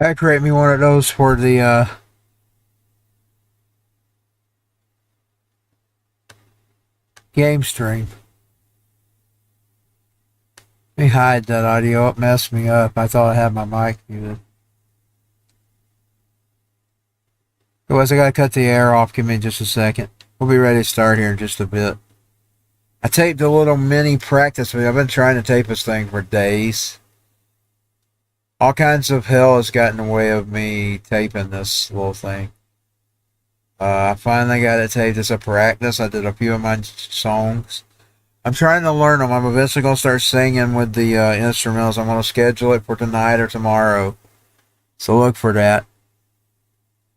I create me one of those for the game stream. Let me hide that audio. It messed me up. I thought I had my mic muted. Otherwise, I gotta cut the air off. Give me just a second. We'll be ready to start here in just a bit. I taped a little mini practice video. I've been trying to tape this thing for days. All kinds of hell has gotten in the way of me taping this little thing. I finally got it taped as a practice. I did a few of my songs. I'm trying to learn them. I'm eventually going to start singing with the instrumentals. I'm going to schedule it for tonight or tomorrow. So look for that.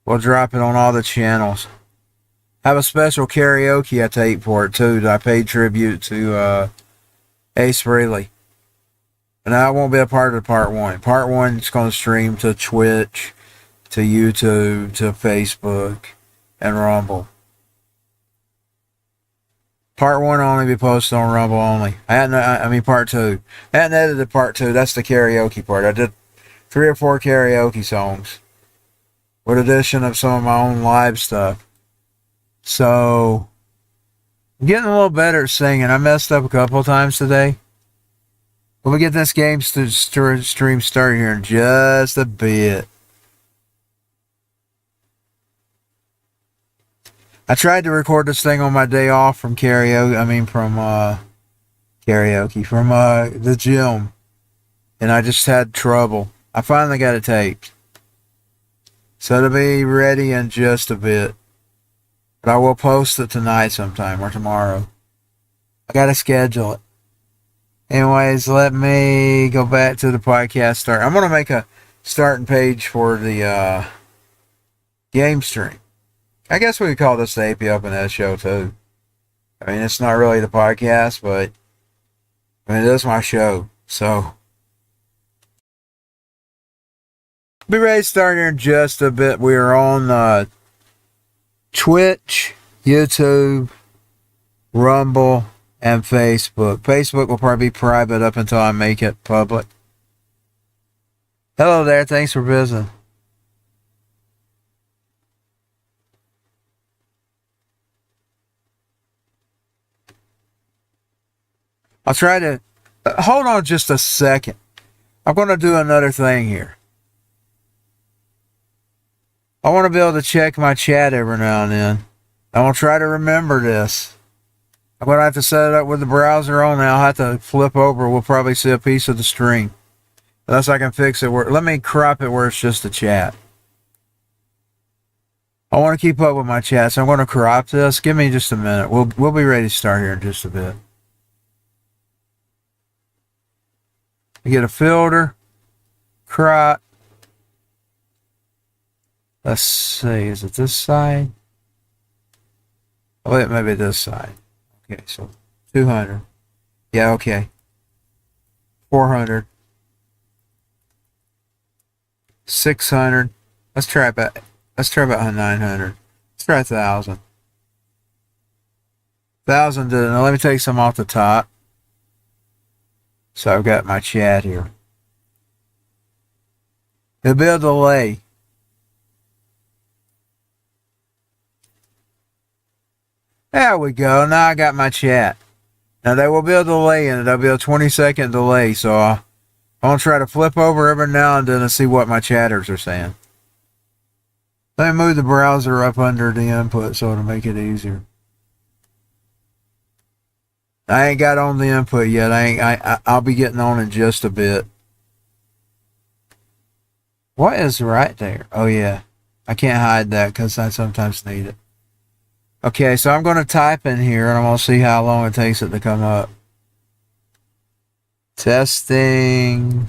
We'll drop it on all the channels. I have a special karaoke I tape for it too that I paid tribute to Ace Frehley. And that won't be a part of part one. Part one is going to stream to Twitch, to YouTube, to Facebook, and Rumble. Part one will only be posted on Rumble only. Part two. I hadn't edited part two. That's the karaoke part. I did 3 or 4 karaoke songs with addition of some of my own live stuff. So, I'm getting a little better at singing. I messed up a couple of times today. We'll get this game stream started here in just a bit. I tried to record this thing on my day off from karaoke. From the gym. And I just had trouble. I finally got it taped. So it'll be ready in just a bit. But I will post it tonight sometime or tomorrow. I gotta schedule it. Anyways, let me go back to the podcast start. I'm gonna make a starting page for the game stream. I guess we could call this the apfns show too. I mean, it's not really the podcast, but it is my show. So, be ready to start here in just a bit. We are on Twitch, YouTube, Rumble, and Facebook. Facebook will probably be private up until I make it public. Hello there. Thanks for visiting. I'll try to... hold on just a second. I'm going to do another thing here. I want to be able to check my chat every now and then. I'm going to try to remember this. I'm going to have to set it up with the browser on, and I'll have to flip over. We'll probably see a piece of the stream. Unless I can fix it. Let me crop it where it's just a chat. I want to keep up with my chat, so I'm going to crop this. Give me just a minute. We'll be ready to start here in just a bit. I get a filter, crop. Let's see, is it this side? Oh, wait, maybe this side. Okay, so 200. Yeah, okay. 400. 600. Let's try about 900. Let's try 1,000. 1,000. Now let me take some off the top. So I've got my chat here. There'll be a delay. There we go. Now I got my chat. Now there will be a delay in it. There'll be a 20-second delay. So I'm going to try to flip over every now and then and see what my chatters are saying. Let me move the browser up under the input so it'll make it easier. I ain't got on the input yet. I'll be getting on in just a bit. What is right there? Oh yeah. I can't hide that because I sometimes need it. Okay, so I'm going to type in here and I'm going to see how long it takes it to come up. Testing.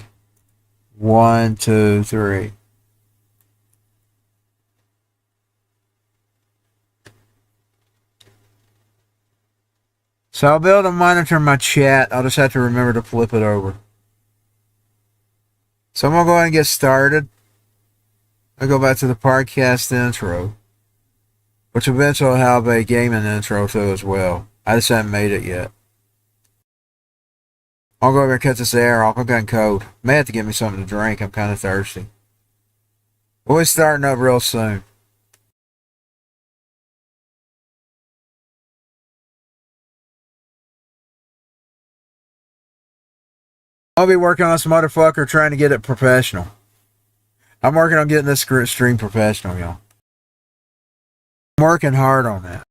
1, 2, 3. So I'll be able to monitor my chat. I'll just have to remember to flip it over. So I'm going to go ahead and get started. I'll go back to the podcast intro, which eventually will have a gaming intro too as well. I just haven't made it yet. I'll go over and cut this air off. I'm getting cold. May have to get me something to drink. I'm kind of thirsty. We'll be starting up real soon. I'll be working on this motherfucker trying to get it professional. I'm working on getting this stream professional, y'all. I'm working hard on that.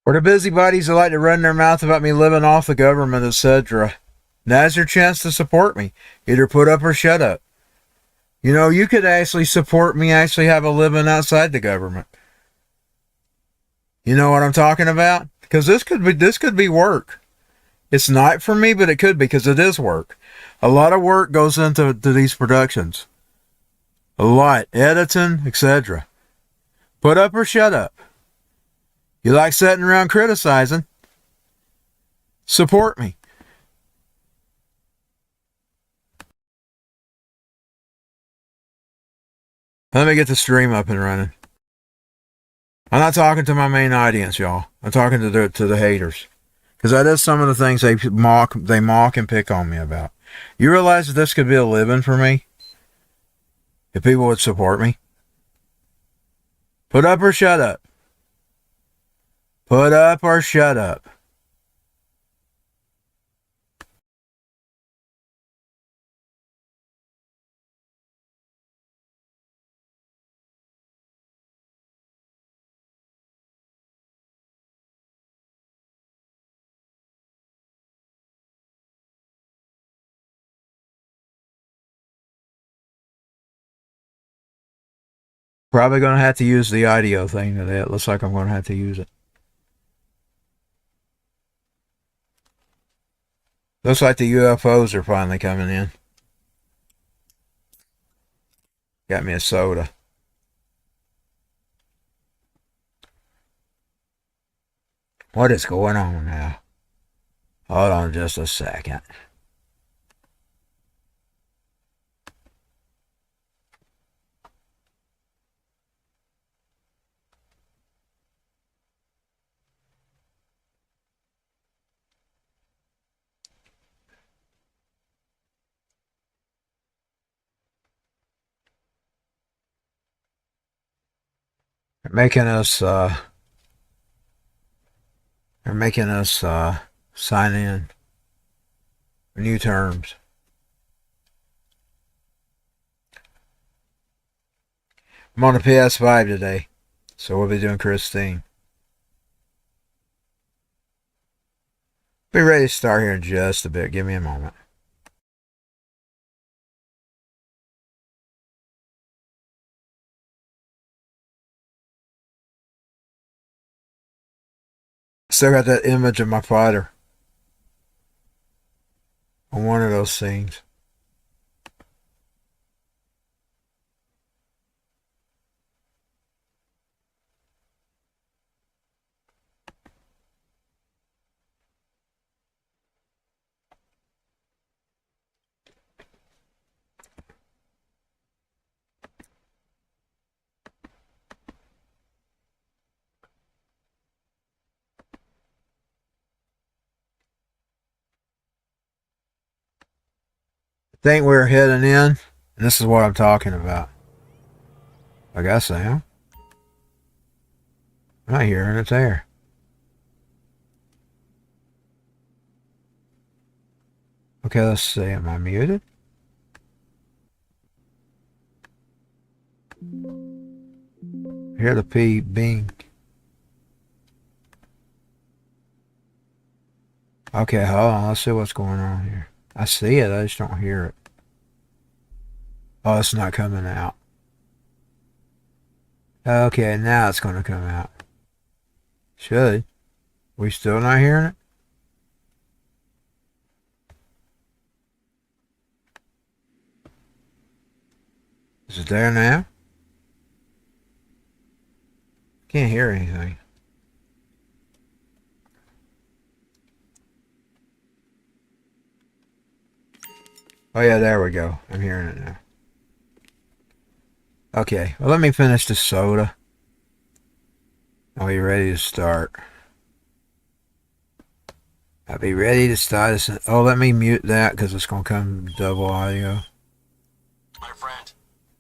For the busybodies who like to run their mouth about me living off the government, etc., now's your chance to support me. Either put up or shut up. You know, you could actually support me actually have a living outside the government. You know what I'm talking about? Because this could be work. It's not for me, but it could be because it is work. A lot of work goes into these productions. A lot. Editing, etc. Put up or shut up. You like sitting around criticizing? Support me. Let me get the stream up and running. I'm not talking to my main audience, y'all. I'm talking to the haters. Because that is some of the things they mock and pick on me about. You realize that this could be a living for me? If people would support me? Put up or shut up. Put up or shut up. Probably going to have to use the audio thing today. It looks like I'm going to have to use it. Looks like the UFOs are finally coming in. Got me a soda. What is going on now? Hold on just a second. They're making us sign in new terms. I'm on the PS5 today, so we'll be doing Christine. Be ready to start here in just a bit. Give me a moment. Still got that image of my father on one of those scenes. I think we're heading in, and this is what I'm talking about. I guess I am. I'm not hearing it there. Okay, let's see. Am I muted? I hear the P bing. Okay, hold on. Let's see what's going on here. I see it. I just don't hear it. Oh, it's not coming out. Okay, now it's going to come out. Should. We still not hearing it? Is it there now? Can't hear anything. Oh yeah, there we go. I'm hearing it now. Okay, well let me finish the soda. I'll be ready to start. I'll be ready to start this. Oh, let me mute that because it's going to come double audio. My friend,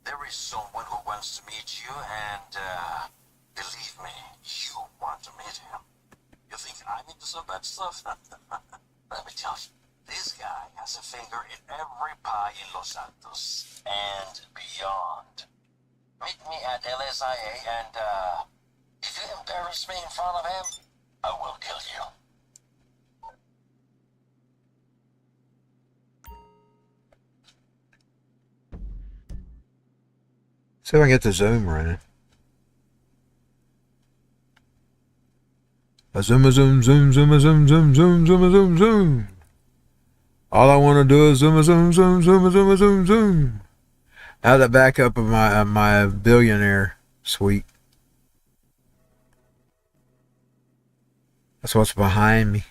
there is someone who wants to meet you and, believe me, you want to meet him. You think I'm into some bad stuff? Let me tell you, this guy has a finger in every pie in Los Santos and beyond. Meet me at LSIA and, if you embarrass me in front of him, I will kill you. See if I can get the zoom running. A zoom, a zoom, zoom, zoom, a zoom, zoom, zoom, zoom, a zoom, zoom. All I want to do is zoom, a zoom, zoom, zoom, a zoom, a zoom, zoom. Now the backup of my billionaire suite. That's what's behind me.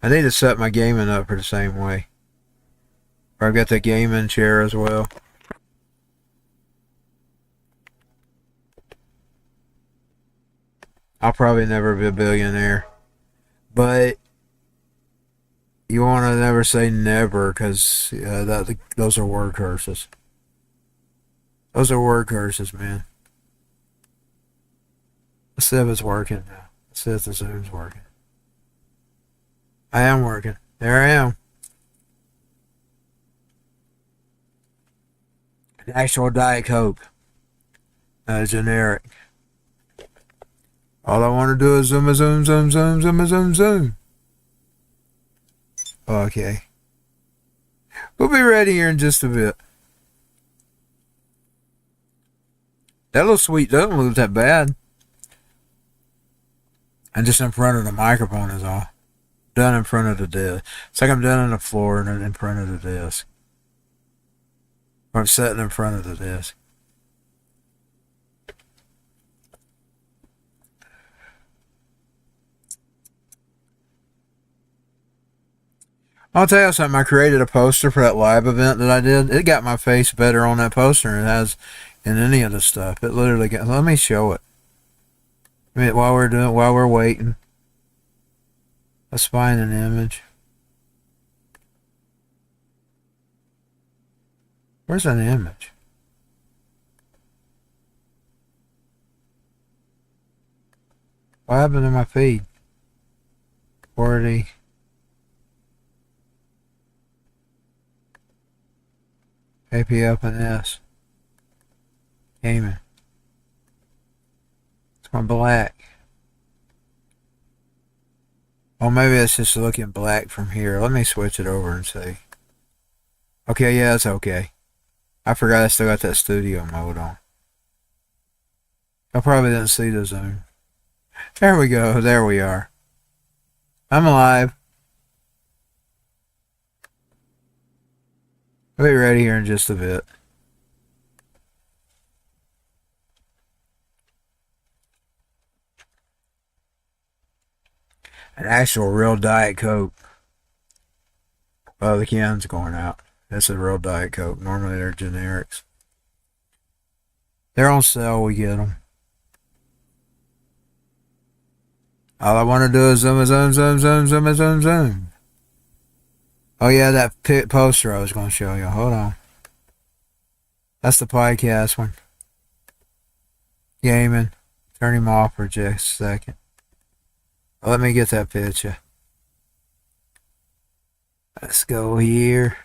I need to set my gaming up for the same way. Or I've got the gaming chair as well. I'll probably never be a billionaire. But you want to never say never because those are word curses. Those are word curses, man. Let's see if it's working now. Let's see if the Zoom's working. I am working. There I am. An actual Diet Coke. Not a generic. All I want to do is zoom, zoom, zoom, zoom, zoom, zoom, zoom. Okay. We'll be ready here in just a bit. That little sweet doesn't look that bad. And just in front of the microphone is all. Done in front of the desk. It's like I'm done on the floor and then in front of the desk. Or I'm sitting in front of the desk. I'll tell you something, I created a poster for that live event that I did. It got my face better on that poster than it has in any of the stuff. It literally got, let me show it. I mean, while we're waiting. Let's find an image. Where's an image? What happened to my feed? 40. apfns. Gaming. It's going black. Oh, maybe it's just looking black from here. Let me switch it over and see. Okay, yeah, it's okay. I forgot I still got that studio mode on. I probably didn't see the zoom. There we go. There we are. I'm alive. We'll be ready here in just a bit. An actual real Diet Coke. Oh, the can's going out. That's a real Diet Coke. Normally they're generics. They're on sale. We get them. All I want to do is zoom, zoom, zoom, zoom, zoom, zoom, zoom. Oh yeah, that poster I was going to show you. Hold on. That's the podcast one. Gaming. Turn him off for just a second. Let me get that picture. Let's go here.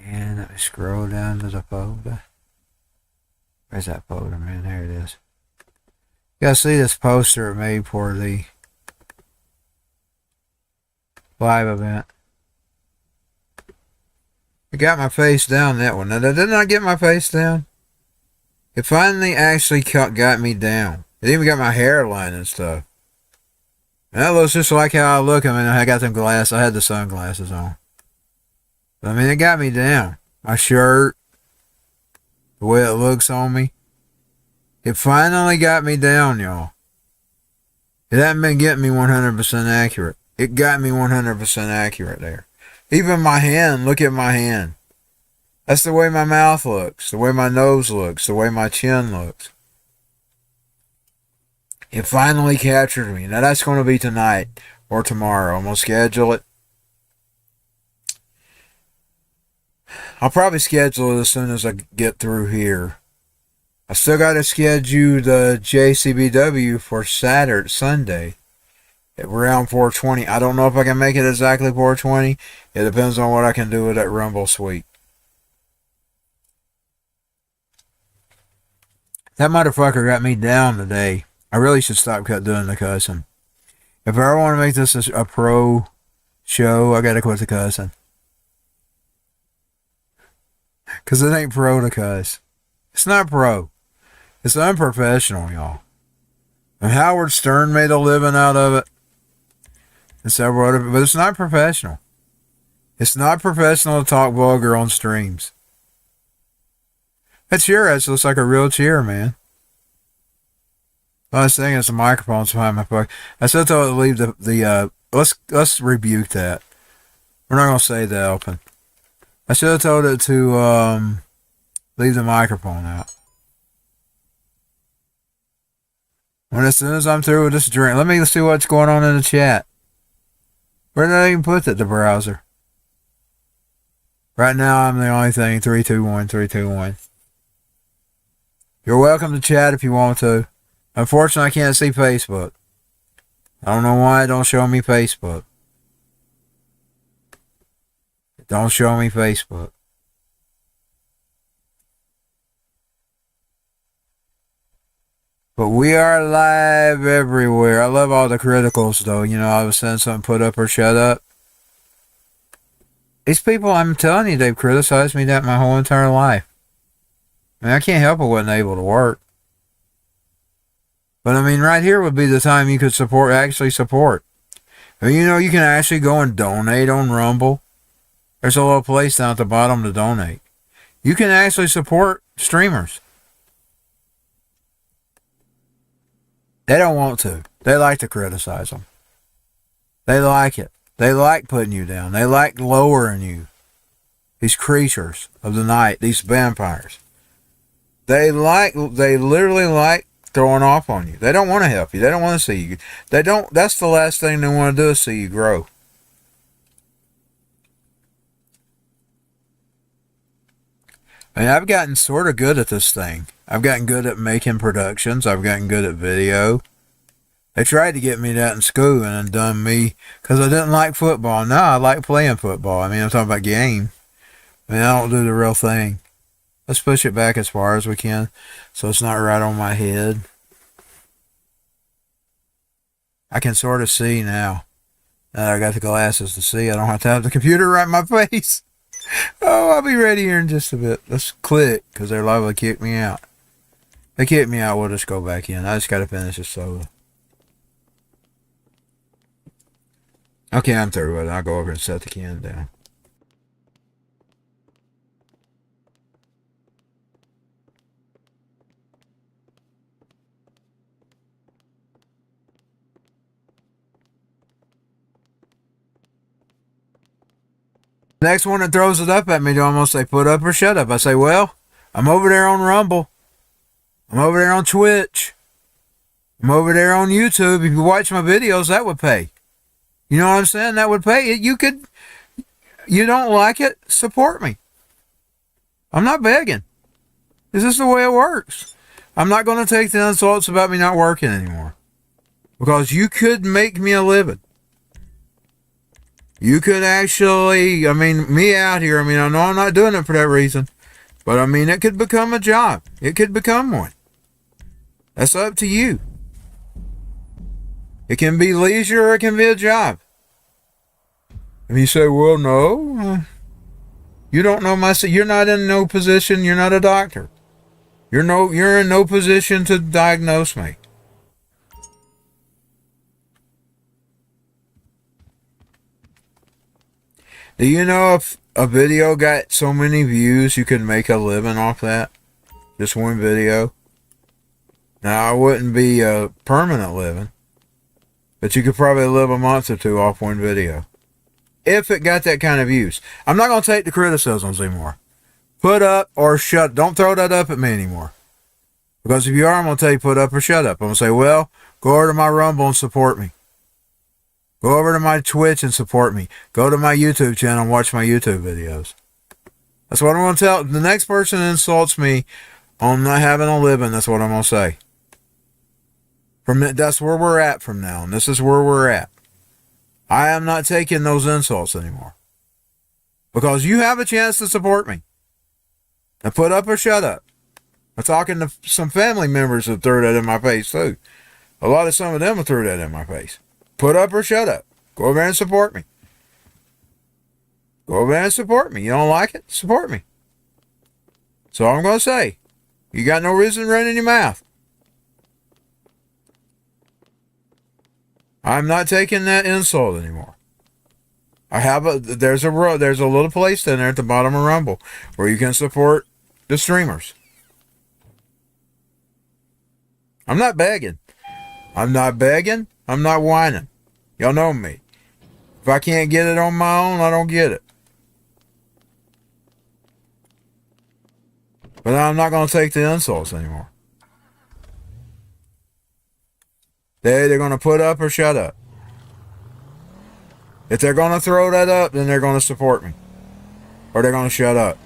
And let me scroll down to the folder. Where's that folder, man? There it is. You gotta see this poster made for the live event. I got my face down that one. Now, did not get my face down. It finally actually got me down. It even got my hairline and stuff. And that looks just like how I look. I mean, I got them glasses. I had the sunglasses on. But, I mean, it got me down. My shirt, the way it looks on me. It finally got me down, y'all. It hasn't been getting me 100% accurate. It got me 100% accurate there. Even my hand, look at my hand. That's the way my mouth looks, the way my nose looks, the way my chin looks. It finally captured me. Now that's going to be tonight or tomorrow. I'm going to schedule it. I'll probably schedule it as soon as I get through here. I still got to schedule the JCBW for Sunday. At around 420. I don't know if I can make it exactly 420. It depends on what I can do with that Rumble Suite. That motherfucker got me down today. I really should stop doing the cussing. If I ever want to make this a pro show, I gotta quit the cussing. Because it ain't pro to cuss. It's not pro. It's unprofessional, y'all. And Howard Stern made a living out of it. And several other, but it's not professional. It's not professional to talk vulgar on streams. That chair actually looks like a real chair, man. The last thing is the microphone's behind my fuck. I still told it to leave the let's rebuke that. We're not gonna say that open. I should have told it to leave the microphone out. As soon as I'm through with this drink, let me see what's going on in the chat. Where did I even put it? The browser. Right now, I'm the only thing. 321, 321. You're welcome to chat if you want to. Unfortunately, I can't see Facebook. I don't know why it don't show me Facebook. It don't show me Facebook. But we are live everywhere. I love all the criticals, though. You know, I was saying something, put up or shut up. These people, I'm telling you, they've criticized me that my whole entire life. I mean, I can't help it, wasn't able to work. But I mean, right here would be the time you could actually support. I mean, you know, you can actually go and donate on Rumble. There's a little place down at the bottom to donate. You can actually support streamers. They don't want to. They like to criticize them. They like it. They like putting you down. They like lowering you. These creatures of the night, these vampires. They literally like throwing off on you. They don't want to help you. They don't want to see you. That's the last thing they want to do is see you grow. I mean, I've gotten sort of good at this thing. I've gotten good at making productions. I've gotten good at video. They tried to get me that in school and done me because I didn't like football. No, I like playing football. I mean, I'm talking about game. I mean, I don't do the real thing. Let's push it back as far as we can so it's not right on my head. I can sort of see now. Now that I got the glasses to see, I don't have to have the computer right in my face. Oh, I'll be ready here in just a bit. Let's click because they're liable to kick me out. They kick me out, we'll just go back in. I just got to finish this soda. Okay, I'm through with it. I'll go over and set the can down. Next one that throws it up at me, I'm going to say, put up or shut up. I say, well, I'm over there on Rumble. I'm over there on Twitch. I'm over there on YouTube. If you watch my videos, that would pay. You know what I'm saying? That would pay. You don't like it? Support me. I'm not begging. This is the way it works. I'm not going to take the insults about me not working anymore. Because you could make me a living. You could actually, I mean, me out here, I mean, I know I'm not doing it for that reason. But I mean, it could become a job. It could become one. That's up to you. It can be leisure or it can be a job. And you say, well, no. You don't know myself. You're not in no position. You're not a doctor. You're in no position to diagnose me. Do you know if a video got so many views you could make a living off that? Just one video? Now, it wouldn't be a permanent living, but you could probably live a month or two off one video. If it got that kind of views. I'm not going to take the criticisms anymore. Put up or shut. Don't throw that up at me anymore. Because if you are, I'm going to tell you put up or shut up. I'm going to say, well, go over to my Rumble and support me. Go over to my Twitch and support me. Go to my YouTube channel and watch my YouTube videos. That's what I'm going to tell. The next person that insults me on not having a living, that's what I'm going to say. That's where we're at from now on. This is where we're at. I am not taking those insults anymore. Because you have a chance to support me. Now put up or shut up. I'm talking to some family members that threw that in my face too. Some of them threw that in my face. Put up or shut up. Go over there and support me. Go over there and support me. You don't like it? Support me. So I'm going to say, you got no reason to run in your mouth. I'm not taking that insult anymore. There's a little place in there at the bottom of Rumble where you can support the streamers. I'm not begging. I'm not begging. I'm not whining. Y'all know me. If I can't get it on my own, I don't get it. But I'm not going to take the insults anymore. They're going to put up or shut up. If they're going to throw that up, then they're going to support me. Or they're going to shut up.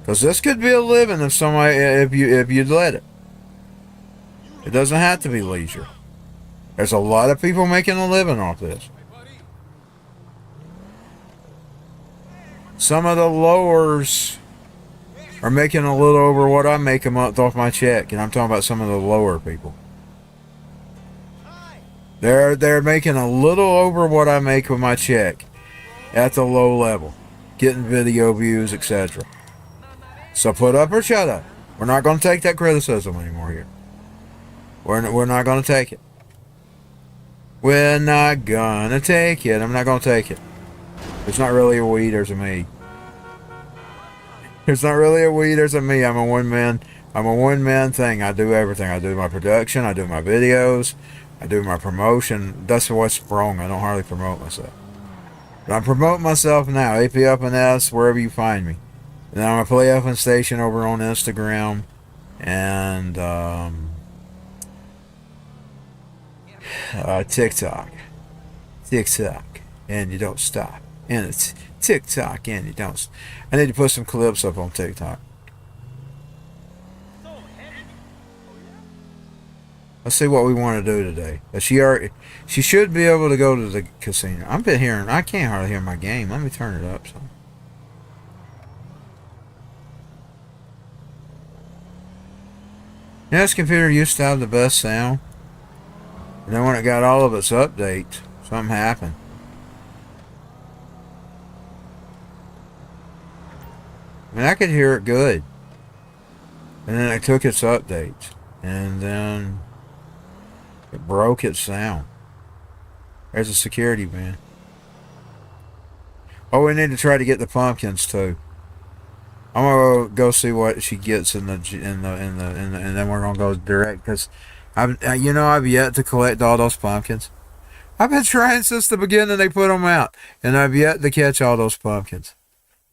Because this could be a living if you'd let it. It doesn't have to be leisure. There's a lot of people making a living off this. Some of the lowers are making a little over what I make a month off my check. And I'm talking about some of the lower people. They're making a little over what I make with my check at the low level. Getting video views, etc. So put up or shut up. We're not going to take that criticism anymore here. We're not going to take it. We're not going to take it. I'm not going to take it. It's not really a we, there's a me. It's not really a we, there's a me. I'm a one-man thing. I do everything. I do my production. I do my videos. I do my promotion. That's what's wrong. I don't hardly promote myself. But I'm promoting myself now. apfns, wherever you find me. And I'm a Play Up and Station over on Instagram. And TikTok. And you don't stop. And it's TikTok and you don't. I need to put some clips up on TikTok. Let's see what we want to do today. She should be able to go to the casino. I can't hardly hear my game. Let me turn it up some. Yeah, this computer used to have the best sound. And then when it got all of its updates, something happened. I mean, I could hear it good. And then it took its updates. And then it broke its sound. There's a security man. Oh, we need to try to get the pumpkins too. I'm gonna go see what she gets and then we're gonna go direct because I've yet to collect all those pumpkins. I've been trying since the beginning they put them out, and I've yet to catch all those pumpkins.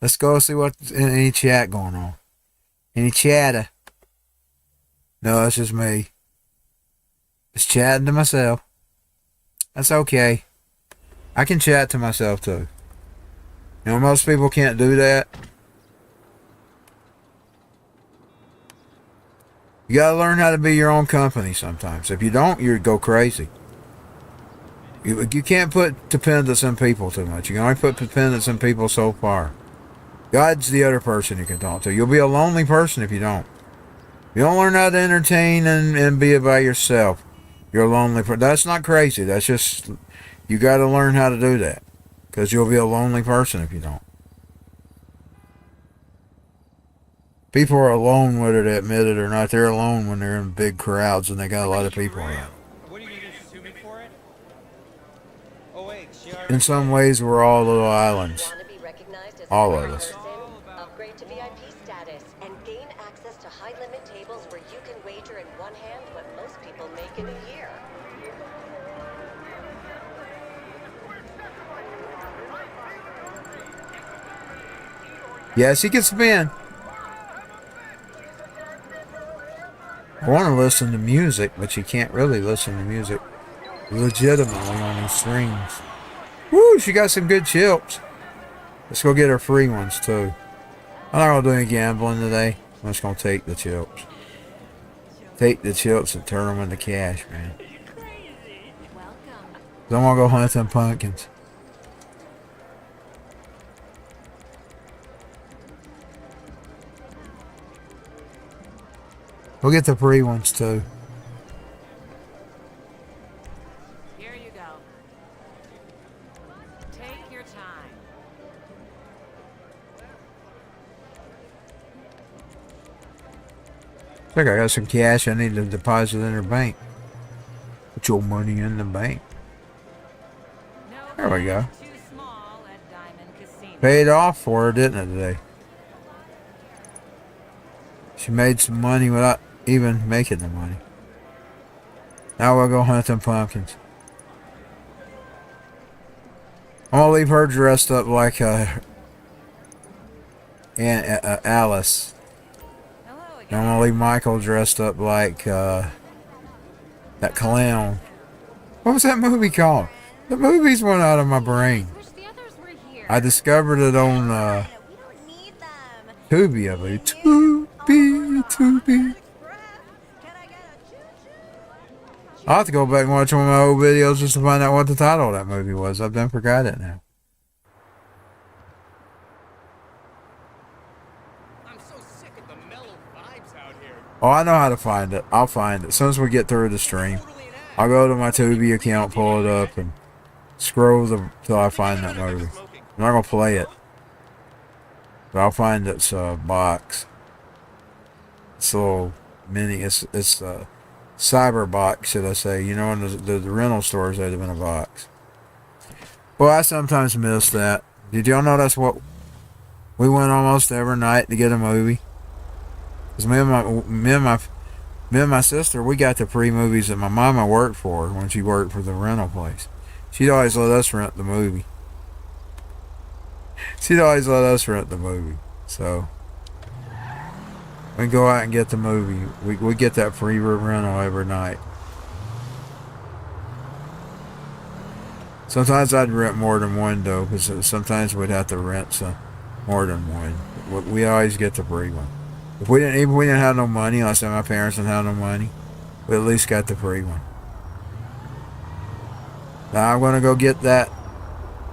Let's go see what's in any chat going on. Any chatter? No, it's just me. Just chatting to myself. That's okay. I can chat to myself too. Most people can't do that. You got to learn how to be your own company sometimes. If you don't, you go crazy. You can't put dependence on people too much. You can only put dependence on people so far. God's the other person you can talk to. You'll be a lonely person if you don't. If you don't learn how to entertain and be by yourself, you're a lonely person. That's not crazy. That's just, you got to learn how to do that. Because you'll be a lonely person if you don't. People are alone, whether they admit it or not. They're alone when they're in big crowds and they got a lot of people around. In some ways, we're all little islands. All of us. Upgrade to VIP status and gain access to high-limit tables where you can wager in one hand what most people make in a year. Yes, he can spin. I want to listen to music, but you can't really listen to music legitimately on these streams. Woo, she got some good chips. Let's go get her free ones, too. I'm not going to do any gambling today. I'm just going to take the chips. Take the chips and turn them into cash, man. I'm going to go hunt them pumpkins. We'll get the free ones, too. Here you go. Take your time. I think I got some cash I need to deposit in her bank. Put your money in the bank. There we go. Too small at Diamond Casino. Paid off for her, didn't it, today? She made some money without even making the money. Now we'll go hunt them pumpkins. I'm gonna leave her dressed up like Alice. Hello again. And I'm gonna leave Michael dressed up like that clown. What was that movie called? The movies went out of my brain. Wish the others were here. I discovered it on We don't need them. Tubi, I believe. Tubi. Can I get a choo-choo? I'll have to go back and watch one of my old videos just to find out what the title of that movie was. I've done forgot it now. I'm so sick of the mellow vibes out here. Oh, I know how to find it. I'll find it. As soon as we get through the stream, I'll go to my Tubi account, pull it up, and scroll till I find that movie. I'm not going to play it. But I'll find its box. It's a little mini. It's a cyber box, should I say. You know, in the rental stores, they'd have been a box. Well, I sometimes miss that. Did y'all know that's what we went almost every night to get a movie? Because me and my sister, we got the free movies that my mama worked for when she worked for the rental place. She'd always let us rent the movie. So we go out and get the movie. We get that free rental every night. Sometimes I'd rent more than one though, because sometimes we'd have to rent more than one. We always get the free one. If we didn't have no money, unless my parents didn't have no money, we at least got the free one. Now I'm gonna go get that.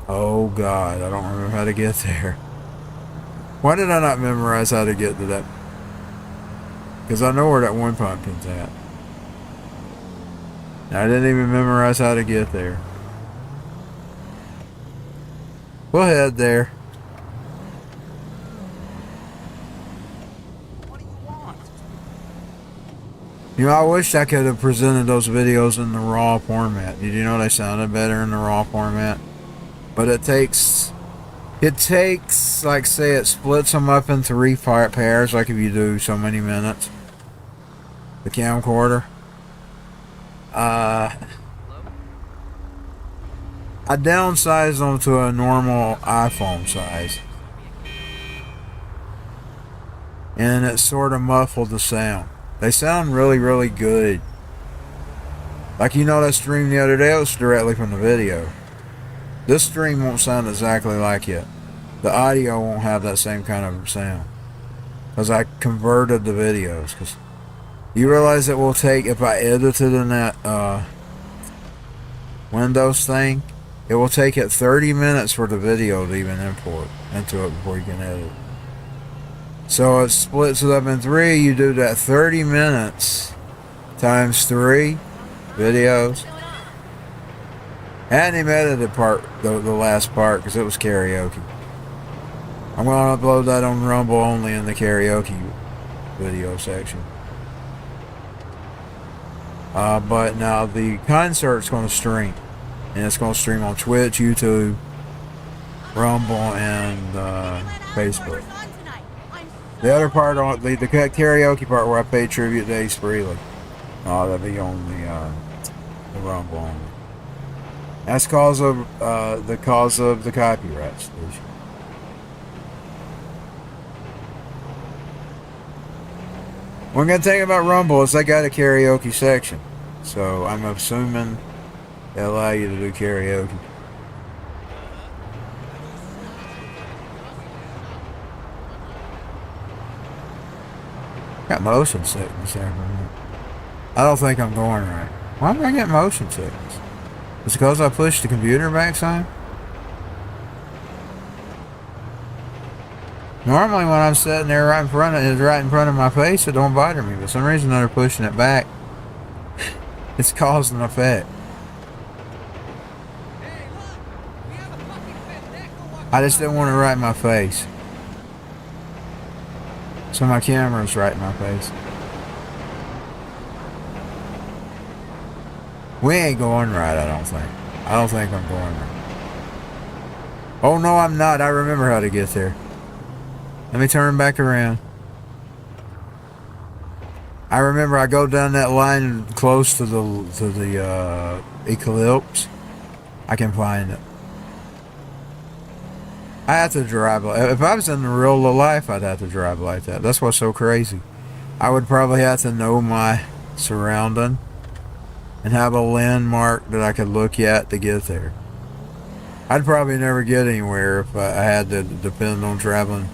Oh God, I don't remember how to get there. Why did I not memorize how to get to that? Because I know where that one pumpkin's at. And I didn't even memorize how to get there. We'll head there. What do you want? You know, I wish I could have presented those videos in the raw format. Did you know they sounded better in the raw format? But it takes, like, say it splits them up in 3 pairs, like if you do so many minutes. The camcorder. I downsized them to a normal iPhone size. And it sort of muffled the sound. They sound really, really good. Like, you know, that stream the other day, it was directly from the video. This stream won't sound exactly like it. The audio won't have that same kind of sound. Because I converted the videos. Because You realize it will take, if I edited in that Windows thing, it will take it 30 minutes for the video to even import into it before you can edit. So it splits it up in 3. You do that 30 minutes times 3 videos. I hadn't even edited the last part because it was karaoke. I'm going to upload that on Rumble only in the karaoke video section. But now the concert's going to stream. And it's going to stream on Twitch, YouTube, Rumble, and Facebook. The other part, on the karaoke part where I pay tribute to Ace Frehley, that'll be on the Rumble only. That's cause of the copyright issue. One good thing about Rumble is they got a karaoke section, so I'm assuming they allow you to do karaoke. Got motion sickness there. I don't think I'm going right. Why am I getting motion sickness? Is it because I pushed the computer back some? Normally when I'm sitting there right in front of my face, it don't bother me. But for some reason they're pushing it back. It's causing an effect. I just didn't want it right in my face. So my camera's right in my face. We ain't going right, I don't think. I don't think I'm going right. Oh no, I'm not. I remember how to get there. Let me turn back around. I remember I go down that line close to the eclipse. I can find it. I have to drive. If I was in the real life, I'd have to drive like that. That's what's so crazy. I would probably have to know my surrounding and have a landmark that I could look at to get there. I'd probably never get anywhere if I had to depend on traveling.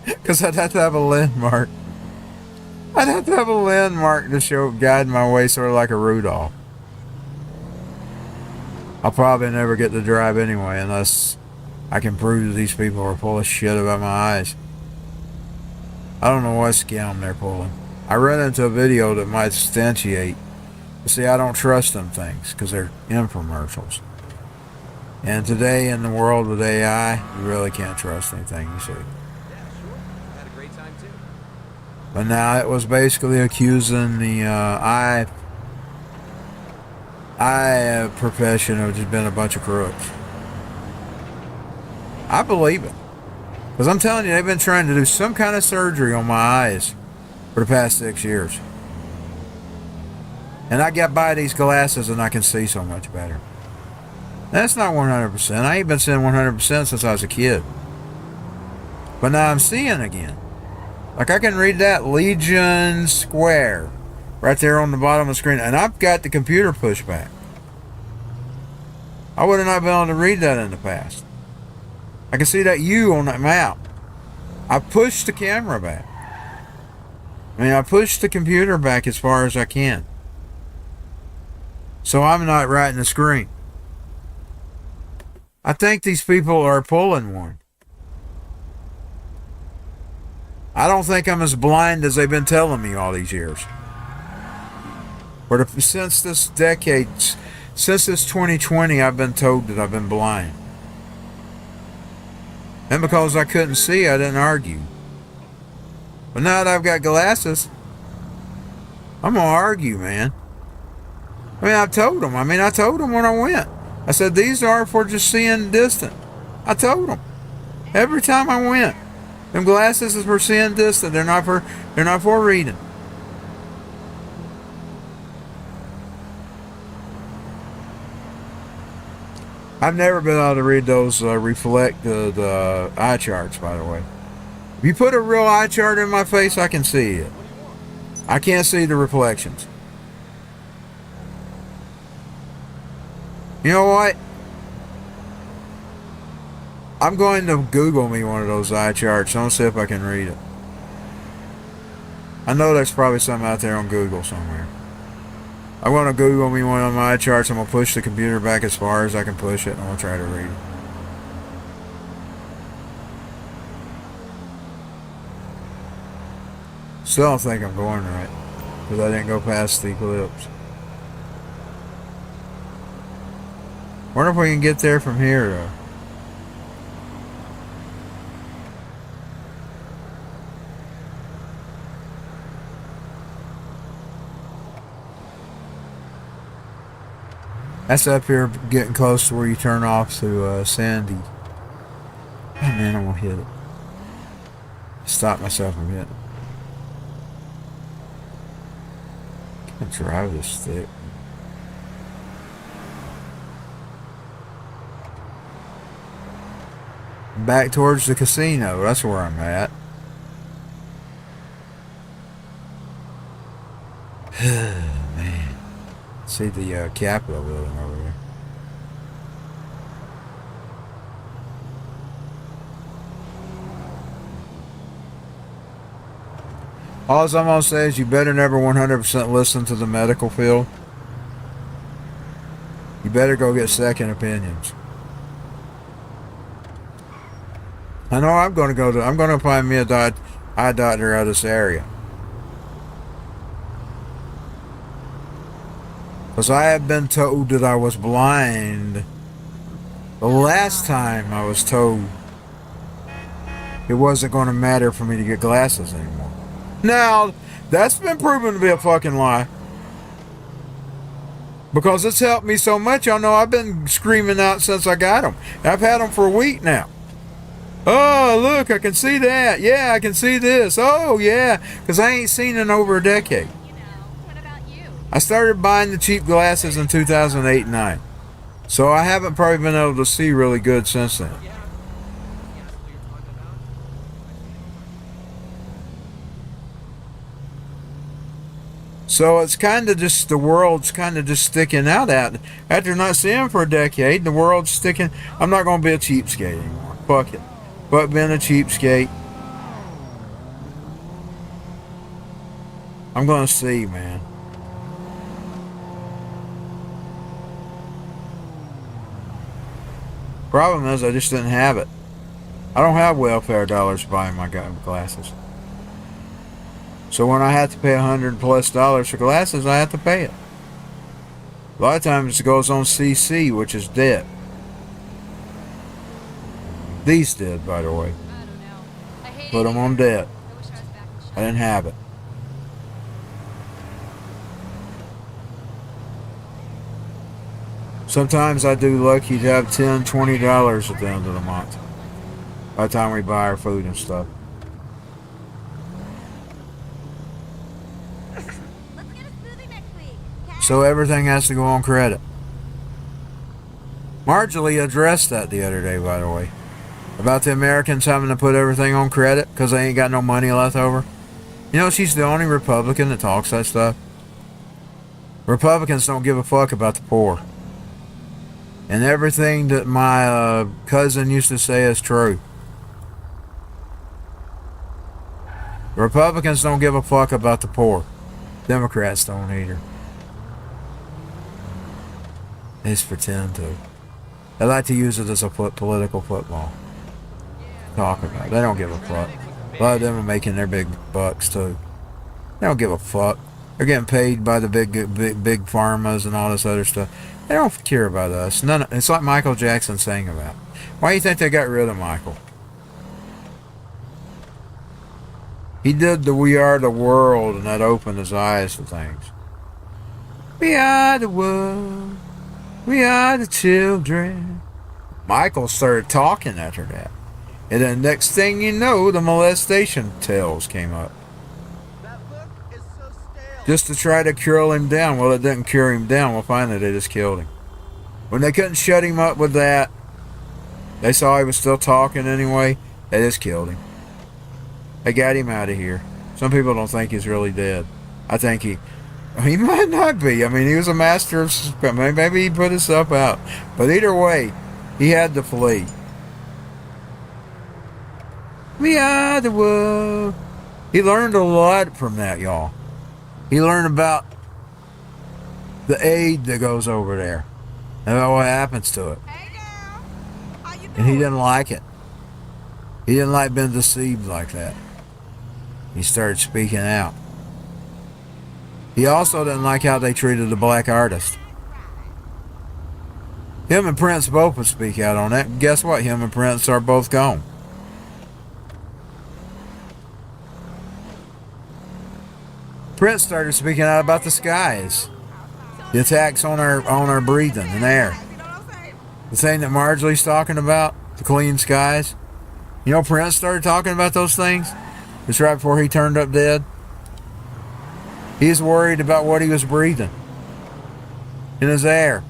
Because I'd have to have a landmark. I'd have to have a landmark to guide my way, sort of like a Rudolph. I'll probably never get to drive anyway unless I can prove that these people are full of shit about my eyes. I don't know what scam they're pulling. I ran into a video that might substantiate. See, I don't trust them things because they're infomercials. And today in the world with AI, you really can't trust anything you see. But now it was basically accusing the eye profession of just being a bunch of crooks. I believe it. Because I'm telling you, they've been trying to do some kind of surgery on my eyes for the past 6 years. And I got by these glasses and I can see so much better. That's not 100%. I ain't been seeing 100% since I was a kid. But now I'm seeing again. Like I can read that Legion Square right there on the bottom of the screen. And I've got the computer pushed back. I would have not been able to read that in the past. I can see that U on that map. I pushed the camera back. I pushed the computer back as far as I can. So I'm not right in the screen. I think these people are pulling one. I don't think I'm as blind as they've been telling me all these years. Since this decade, since this 2020, I've been told that I've been blind. And because I couldn't see, I didn't argue. But now that I've got glasses, I'm going to argue, man. I told them. I told them when I went. I said, these are for just seeing distant. I told them. Every time I went. Them glasses is for seeing distant. They're not for reading. I've never been able to read those reflected eye charts, by the way. If you put a real eye chart in my face, I can see it. I can't see the reflections. You know what? I'm going to Google me one of those eye charts. I'll see if I can read it. I know there's probably some out there on Google somewhere. I'm going to Google me one of my charts. I'm going to push the computer back as far as I can push it, and I'm going to try to read it. Still don't think I'm going right, because I didn't go past the eclipse. Wonder if we can get there from here, though. That's up here getting close to where you turn off to Sandy. Oh man, I'm gonna hit it. Stop myself from hitting it. Can't drive this stick. Back towards the casino, that's where I'm at. Man. See the Capitol building over there. All I'm gonna say is you better never 100% listen to the medical field. You better go get second opinions. I know I'm gonna find me a eye doctor out of this area. Because I have been told that I was blind. The last time I was told it wasn't going to matter for me to get glasses anymore. Now, that's been proven to be a fucking lie. Because it's helped me so much. Y'all know I've been screaming out since I got them. I've had them for a week now. Oh, look, I can see that. Yeah, I can see this. Oh, yeah. Because I ain't seen it in over a decade. I started buying the cheap glasses in 2008 and 9. So I haven't probably been able to see really good since then. So it's kind of just, the world's kind of just sticking out at. After not seeing for a decade, the world's sticking. I'm not going to be a cheapskate anymore. Fuck it. But being a cheapskate, I'm going to see, man. Problem is, I just didn't have it. I don't have welfare dollars buying my glasses. So when I have to pay $100+ for glasses, I have to pay it. A lot of times it goes on CC, which is debt. These did, by the way. Put them on debt. I didn't have it. Sometimes I do lucky to have $10, $20 at the end of the month. By the time we buy our food and stuff. So everything has to go on credit. Marjorie addressed that the other day, by the way. About the Americans having to put everything on credit because they ain't got no money left over. You know, she's the only Republican that talks that stuff. Republicans don't give a fuck about the poor. And everything that my cousin used to say is true. Republicans don't give a fuck about the poor. Democrats don't either. They just pretend to. They like to use it as a political football. Talk about it. They don't give a fuck. A lot of them are making their big bucks too. They don't give a fuck. They're getting paid by the big pharmas and all this other stuff. They don't care about us. It's like Michael Jackson saying about. Why do you think they got rid of Michael? He did the "We Are the World" and that opened his eyes to things. We are the world. We are the children. Michael started talking after that. And then next thing you know, the molestation tales came up. Just to try to cure him down. Well, it didn't cure him down. Well, finally, they just killed him. When they couldn't shut him up with that, they saw he was still talking anyway, they just killed him. They got him out of here. Some people don't think he's really dead. I think he might not be. I mean, he was a master of suspense. Maybe he put himself out. But either way, he had to flee. We are the world. He learned a lot from that, y'all. He learned about the aid that goes over there and what happens to it. Hey girl, how you doing? And he didn't like it. He didn't like being deceived like that. He started speaking out. He also didn't like how they treated the black artist. Him and Prince both would speak out on that. And guess what? Him and Prince are both gone. Prince started speaking out about the skies. The attacks on our breathing and air. The thing that Marjorie's talking about, the clean skies. You know, Prince started talking about those things just right before he turned up dead. He's worried about what he was breathing in his air.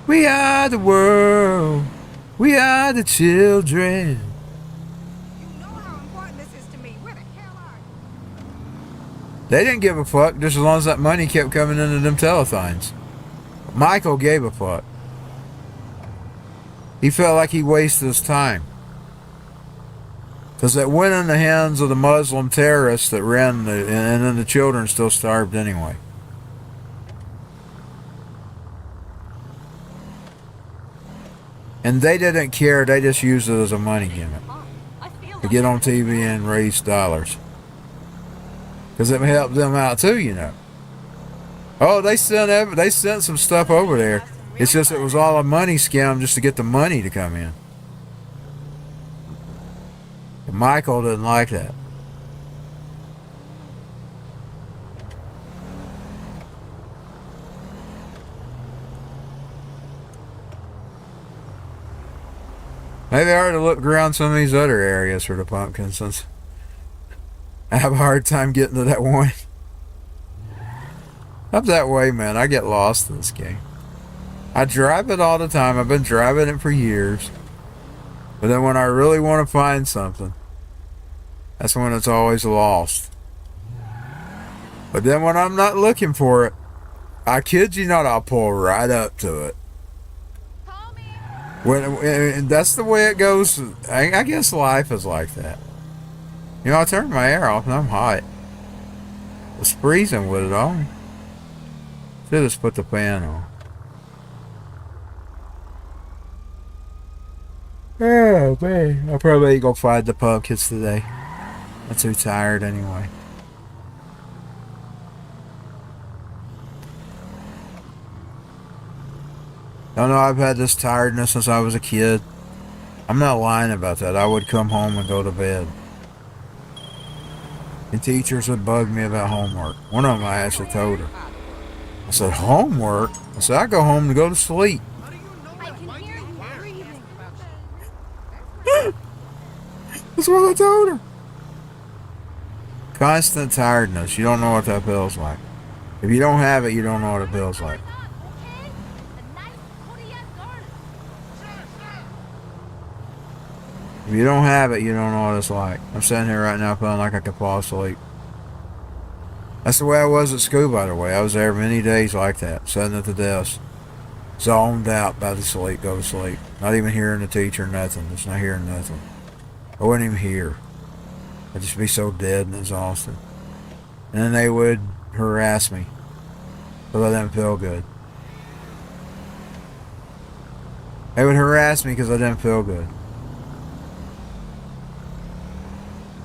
We are the world. We are the children. You know how important this is to me. Where the hell are you? They didn't give a fuck just as long as that money kept coming into them telethons. Michael gave a fuck. He felt like he wasted his time. Because it went in the hands of the Muslim terrorists that ran, and then the children still starved anyway. And they didn't care, they just used it as a money gimmick. To get on TV and raise dollars. Because it helped them out too, you know. Oh, they sent some stuff over there. It's just it was all a money scam just to get the money to come in. And Michael didn't like that. Maybe I ought to look around some of these other areas for the pumpkins since I have a hard time getting to that one. Up that way, man. I get lost in this game. I drive it all the time. I've been driving it for years. But then when I really want to find something, that's when it's always lost. But then when I'm not looking for it, I kid you not, I'll pull right up to it. When that's the way it goes. I guess life is like that. You know, I turned my air off and I'm hot. It's freezing with it on. Should just put the fan on. Oh man, I probably ain't gonna find the pumpkins today. I'm too tired anyway. I know I've had this tiredness since I was a kid. I'm not lying about that. I would come home and go to bed. And teachers would bug me about homework. One of them I actually told her. I said, homework? I said, I go home to go to sleep. I can hear you breathing. That's what I told her. Constant tiredness. You don't know what that feels like. If you don't have it, you don't know what it feels like. If you don't have it, you don't know what it's like. I'm sitting here right now feeling like I could fall asleep. That's the way I was at school, by the way. I was there many days like that, sitting at the desk, zoned out, about to sleep, go to sleep. Not even hearing the teacher, nothing. Just not hearing nothing. I wouldn't even hear. I'd just be so dead and exhausted. And then they would harass me, but I didn't feel good. They would harass me because I didn't feel good.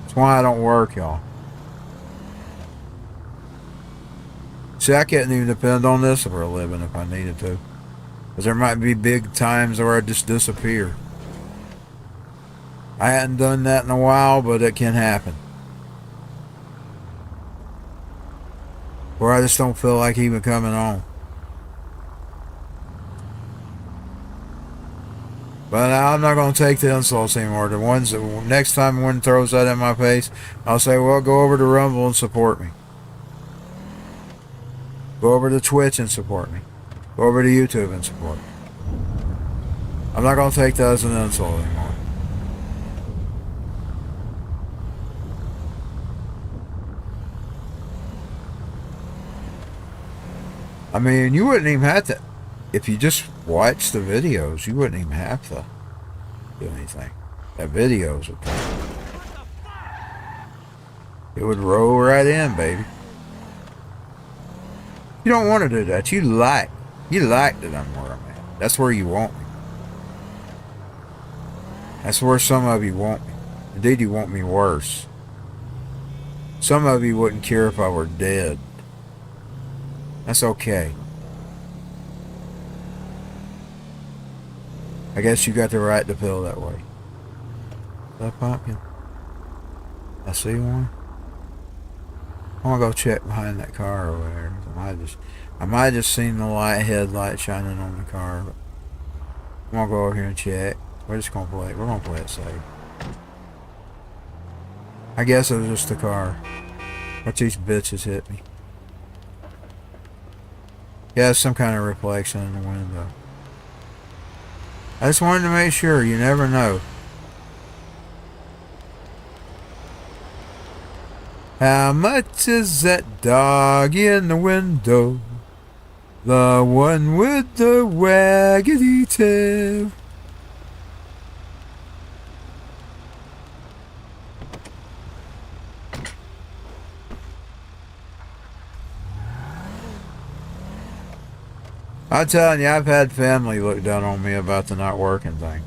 That's why I don't work, y'all. See, I couldn't even depend on this for a living if I needed to. Because there might be big times where I just disappear. I hadn't done that in a while, but it can happen. Where I just don't feel like even coming on. But I'm not going to take the insults anymore. The ones that, next time one throws that in my face, I'll say, well, go over to Rumble and support me. Go over to Twitch and support me. Go over to YouTube and support me. I'm not going to take that as an insult anymore. I mean, you wouldn't even have to, if you just watch the videos, you wouldn't even have to do anything. That videos would come. It would roll right in, baby. You don't want to do that. You like that I'm where I'm at. That's where you want me. That's where some of you want me. Indeed, you want me worse. Some of you wouldn't care if I were dead. That's okay. I guess you got the right to feel that way. That pumpkin. I see one. I'm gonna go check behind that car over there. I might have just seen the headlight shining on the car. But I'm gonna go over here and check. We're gonna play it safe. I guess it was just the car. Watch these bitches hit me. Yeah, it's some kind of reflection in the window. I just wanted to make sure. You never know. How much is that dog in the window? The one with the waggedy tail. I'm telling you, I've had family look down on me about the not working thing.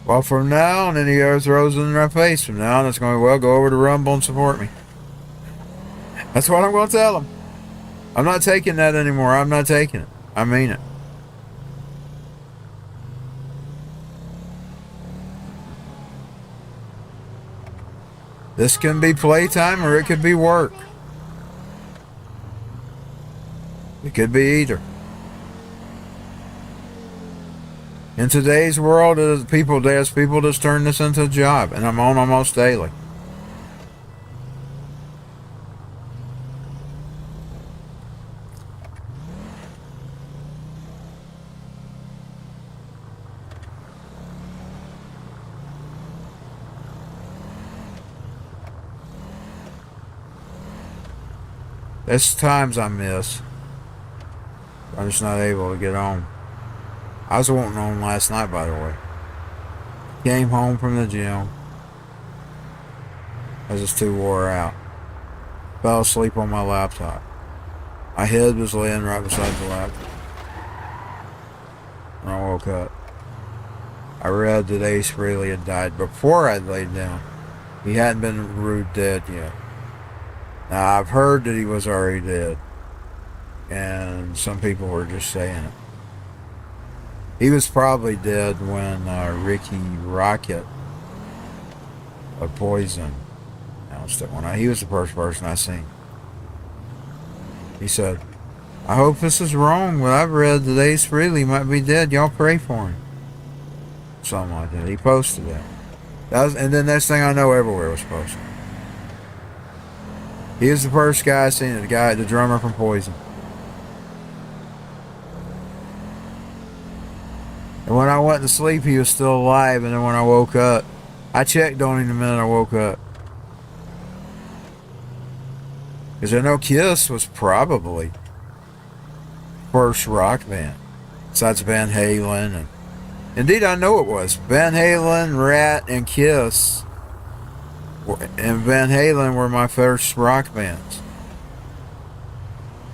Well, from now on, any other throws in my face, from now on, it's going to, well, go over to Rumble and support me. That's what I'm going to tell them. I'm not taking that anymore. I'm not taking it. I mean it. This can be playtime or it could be work. It could be either. In today's world, there's people just turn this into a job, and I'm on almost daily. There's times I miss. I'm just not able to get on. I was wanting on last night, by the way. Came home from the gym. I was just too wore out. Fell asleep on my laptop. My head was laying right beside the laptop. When I woke up, I read that Ace Frehley had died before I'd laid down. He hadn't been ruled dead yet. Now, I've heard that he was already dead. And some people were just saying it. He was probably dead when Ricky Rocket of Poison announced it. He was the first person I seen. He said, I hope this is wrong, but I've read that Ace Frehley might be dead. Y'all pray for him. Something like that. He posted that. And then next thing I know, everywhere was posted. He was the first guy I seen, the drummer from Poison. And when I went to sleep, he was still alive. And then when I woke up, I checked on him the minute I woke up. Because I know Kiss was probably first rock band. Besides Van Halen. And indeed, I know it was. Van Halen, Rat, and Kiss. And Van Halen were my first rock bands.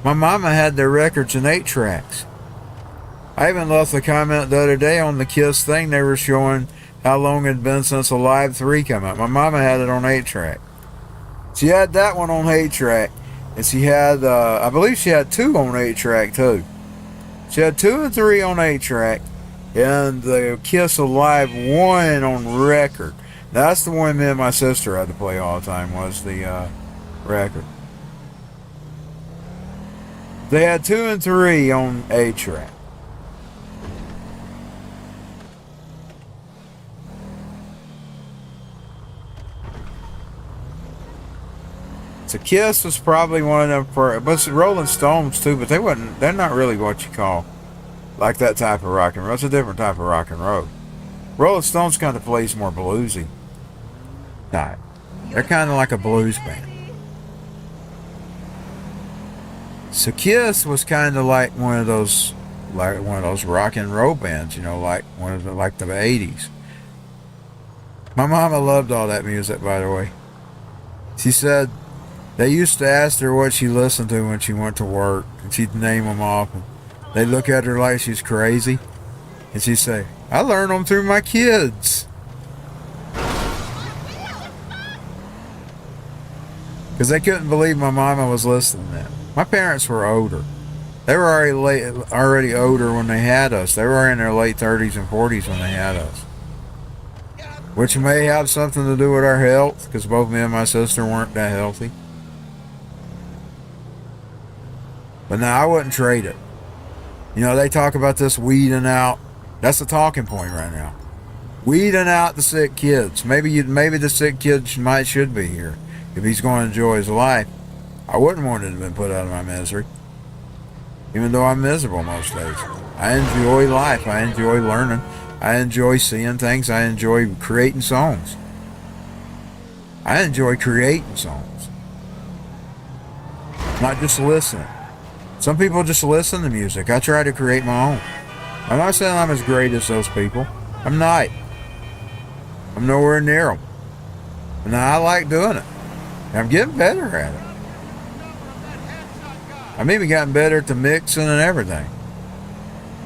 My mama had their records in 8 tracks. I even left a comment the other day on the Kiss thing. They were showing how long it had been since Alive 3 came out. My mama had it on 8-track. She had that one on 8-track. And she had, I believe she had 2 on 8-track too. She had 2 and 3 on 8-track. And the Kiss Alive 1 on record. Now, that's the one me and my sister had to play all the time, was the record. They had 2 and 3 on 8-track. So Kiss was probably one of them, but Rolling Stones too, but they're not really what you call like that type of rock and roll. It's a different type of rock and roll. Rolling Stones kind of plays more bluesy type. They're kind of like a blues band. So Kiss was kind of like one of those like one of those rock and roll bands, like one of the 80s. My mama loved all that music, by the way. She said they used to ask her what she listened to when she went to work, and she'd name them off, and they'd look at her like she's crazy, and she'd say, I learned them through my kids. Because they couldn't believe my mama was listening to that. My parents were older. They were already older when they had us. They were in their late 30s and 40s when they had us. Which may have something to do with our health, because both me and my sister weren't that healthy. But now I wouldn't trade it. They talk about this weeding out. That's the talking point right now. Weeding out the sick kids. Maybe the sick kid should be here if he's going to enjoy his life. I wouldn't want it to have been put out of my misery. Even though I'm miserable most days. I enjoy life. I enjoy learning. I enjoy seeing things. I enjoy creating songs. Not just listening. Some people just listen to music. I try to create my own. I'm not saying I'm as great as those people. I'm not. I'm nowhere near them. And I like doing it. I'm getting better at it. I've even gotten better at the mixing and everything.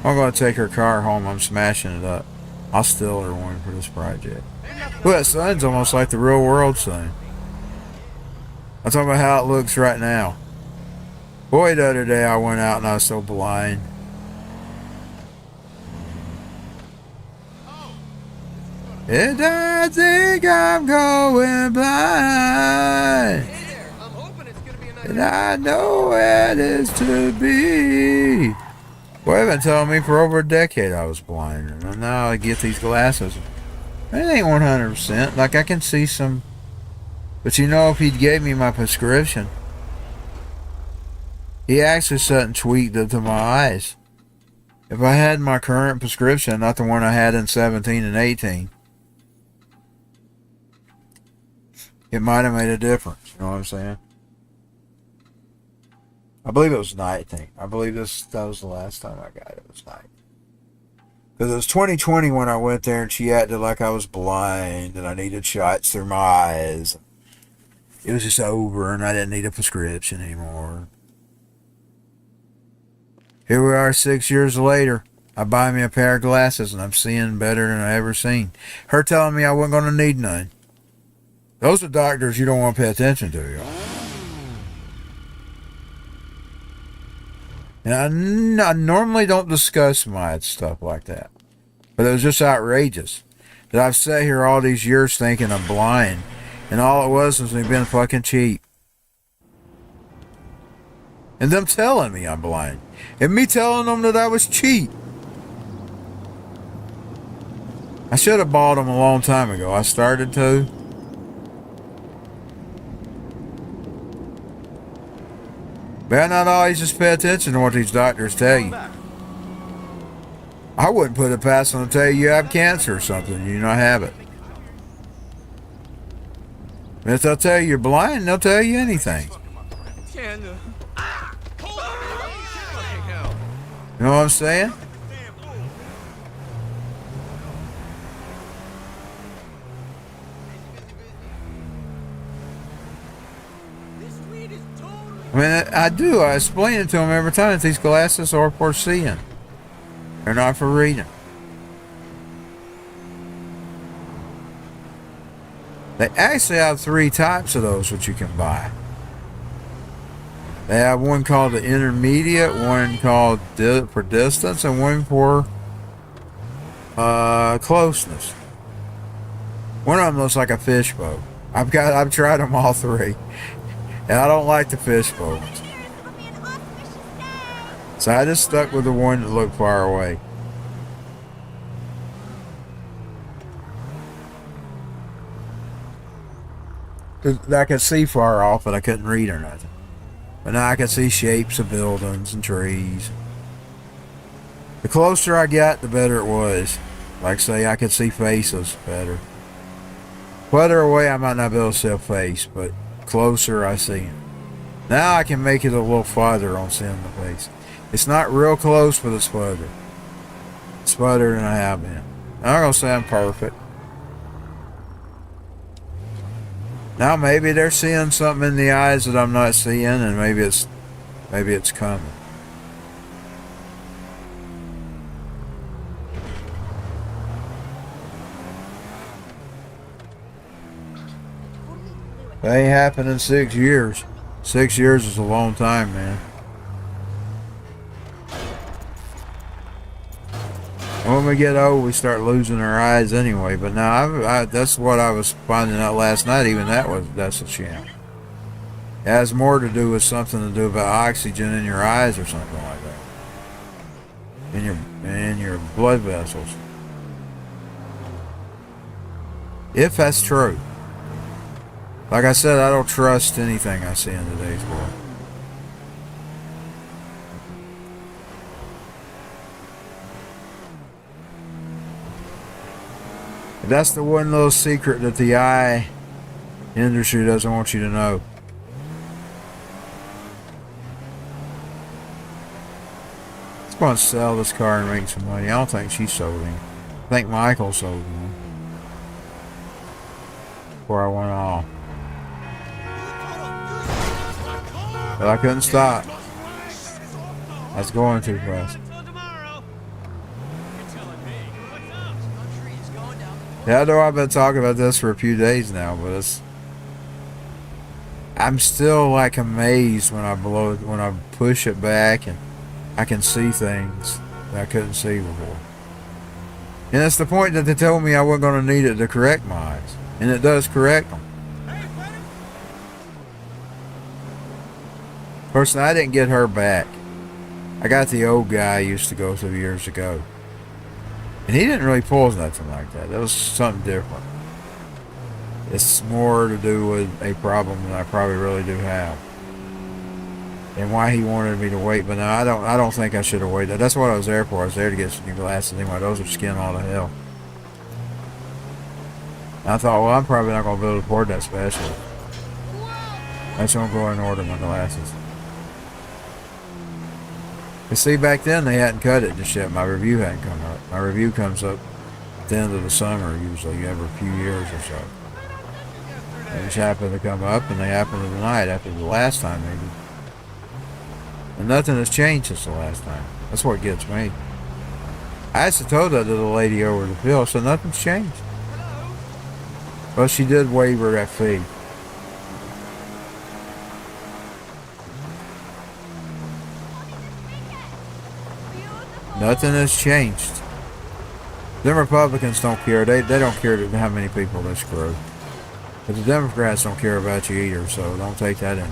I'm going to take her car home. I'm smashing it up. I'll steal her one for this project. Well, that sun's almost like the real world sun. I'm talking about how it looks right now. Boy, the other day I went out and I was so blind. And I think I'm going blind. And I know where it is to be. Boy, they've been telling me for over a decade I was blind. And now I get these glasses. It ain't 100%. Like, I can see some. But if he gave me my prescription, he actually sat and tweaked it to my eyes. If I had my current prescription, not the one I had in 17 and 18, it might have made a difference. You know what I'm saying? I believe it was 19. I believe that was the last time I got it. It was 19. Because it was 2020 when I went there and she acted like I was blind and I needed shots through my eyes. It was just over and I didn't need a prescription anymore. Here we are 6 years later. I buy me a pair of glasses and I'm seeing better than I ever seen. Her telling me I wasn't going to need none. Those are doctors you don't want to pay attention to, y'all. And I normally don't discuss my stuff like that. But it was just outrageous. That I've sat here all these years thinking I'm blind. And all it was me being fucking cheap. And them telling me I'm blind. And me telling them that I was cheap. I should have bought them a long time ago. I started to. Better not always just pay attention to what these doctors tell you. I wouldn't put it past them to tell you have cancer or something. You not have it. And if they'll tell you you're blind, they'll tell you anything. You know what I'm saying? I mean, I do. I explain it to them every time that these glasses are for seeing. They're not for reading. They actually have 3 types of those which you can buy. They have one called the intermediate, one called for distance, and one for closeness. One of them looks like a fishbowl. I've tried them all 3. And I don't like the fishbowl ones. So I just stuck with the one that looked far away. Cause I could see far off, but I couldn't read or nothing. But now I can see shapes of buildings and trees. The closer I got, the better it was. Like say, I could see faces better. Further away, I might not be able to see a face, but closer I see him. Now I can make it a little farther on seeing the face. It's not real close with a sputter. Sputter than I have been. I'm not gonna say I'm perfect. Now maybe they're seeing something in the eyes that I'm not seeing, and maybe it's coming. It ain't happened in 6 years. 6 years is a long time, man. When we get old, we start losing our eyes anyway. But now, that's what I was finding out last night. Even that's a sham. It has more to do with something to do about oxygen in your eyes or something like that. In your blood vessels. If that's true. Like I said, I don't trust anything I see in today's world. That's the one little secret that the eye industry doesn't want you to know. Let's go and sell this car and make some money. I don't think she sold him. I think Michael sold him. Before I went off. But I couldn't stop. I was going too fast. Yeah, I know I've been talking about this for a few days now, but I'm still like amazed when I push it back and I can see things that I couldn't see before. And it's the point that they told me I wasn't going to need it to correct my eyes. And it does correct them. Of course, I didn't get her back. I got the old guy I used to go through years ago. And he didn't really pull nothing like that. That was something different. It's more to do with a problem that I probably really do have. And why he wanted me to wait. But no, I don't think I should have waited. That's what I was there for. I was there to get some new glasses. Anyway, those are skin all to hell. And I thought, well, I'm probably not going to be able to afford that special. That's why I'm going to order my glasses. But see, back then they hadn't cut it just yet. My review hadn't come up. My review comes up at the end of the summer, usually every few years or so. They just happened to come up, and they happened tonight after the last time maybe. And nothing has changed since the last time. That's what gets me. I actually told that to the lady over the bill, so nothing's changed. Well, she did waiver that fee. Nothing has changed. The Republicans don't care. They don't care how many people they screw. But the Democrats don't care about you either, so don't take that in.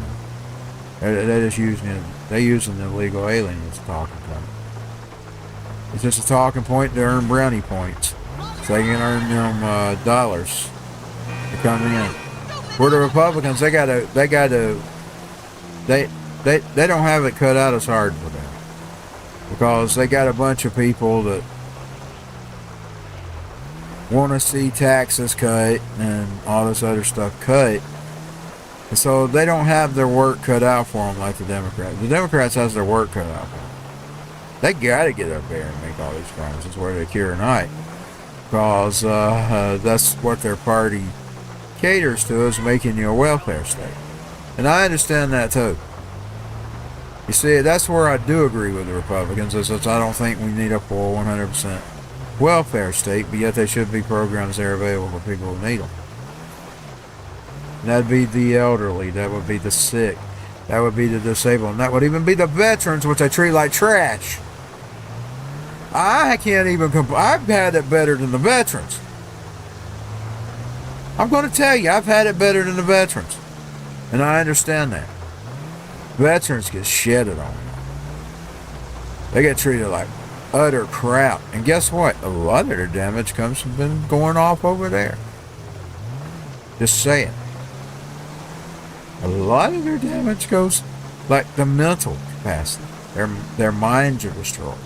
They're just using the illegal aliens as a talking point. It's just a talking point to earn brownie points. So they can earn them dollars to come in. For the Republicans, they don't have it cut out as hard for them. Because they got a bunch of people that want to see taxes cut and all this other stuff cut. And so they don't have their work cut out for them like the Democrats. The Democrats has their work cut out for them. They got to get up there and make all these promises, whether they care or not. Because that's what their party caters to, is making you a welfare state. And I understand that too. You see, that's where I do agree with the Republicans, is that I don't think we need a full 100% welfare state, but yet there should be programs there available for people who need them. And that'd be the elderly, that would be the sick, that would be the disabled, and that would even be the veterans, which I treat like trash. I can't even I've had it better than the veterans. I'm going to tell you, I've had it better than the veterans. And I understand that. Veterans get shitted on. They get treated like utter crap. And guess what? A lot of their damage comes from them going off over there. Just saying. A lot of their damage goes like the mental capacity. Their minds are destroyed.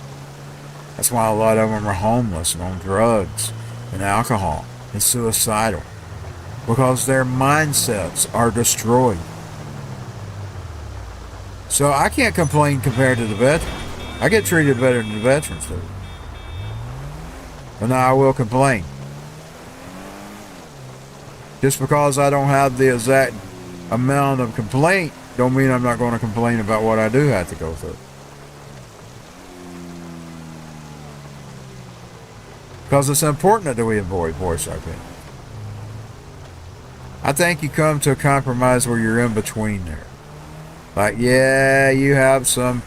That's why a lot of them are homeless and on drugs and alcohol and suicidal. Because their mindsets are destroyed. So I can't complain compared to the veterans. I get treated better than the veterans do. But now I will complain. Just because I don't have the exact amount of complaint, don't mean I'm not going to complain about what I do have to go through. Because it's important that we avoid voice our opinion. I think you come to a compromise where you're in between there. Like, yeah, you have some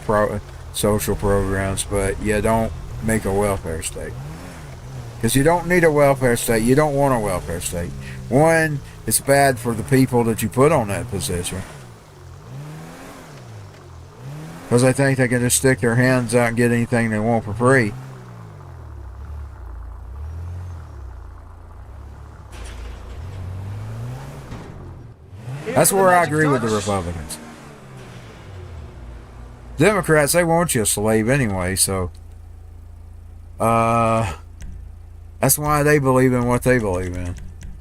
social programs, but you don't make a welfare state. Because you don't need a welfare state. You don't want a welfare state. One, it's bad for the people that you put on that position. Because they think they can just stick their hands out and get anything they want for free. That's where I agree with the Republicans. Democrats, they want you a slave anyway, so that's why they believe in what they believe in.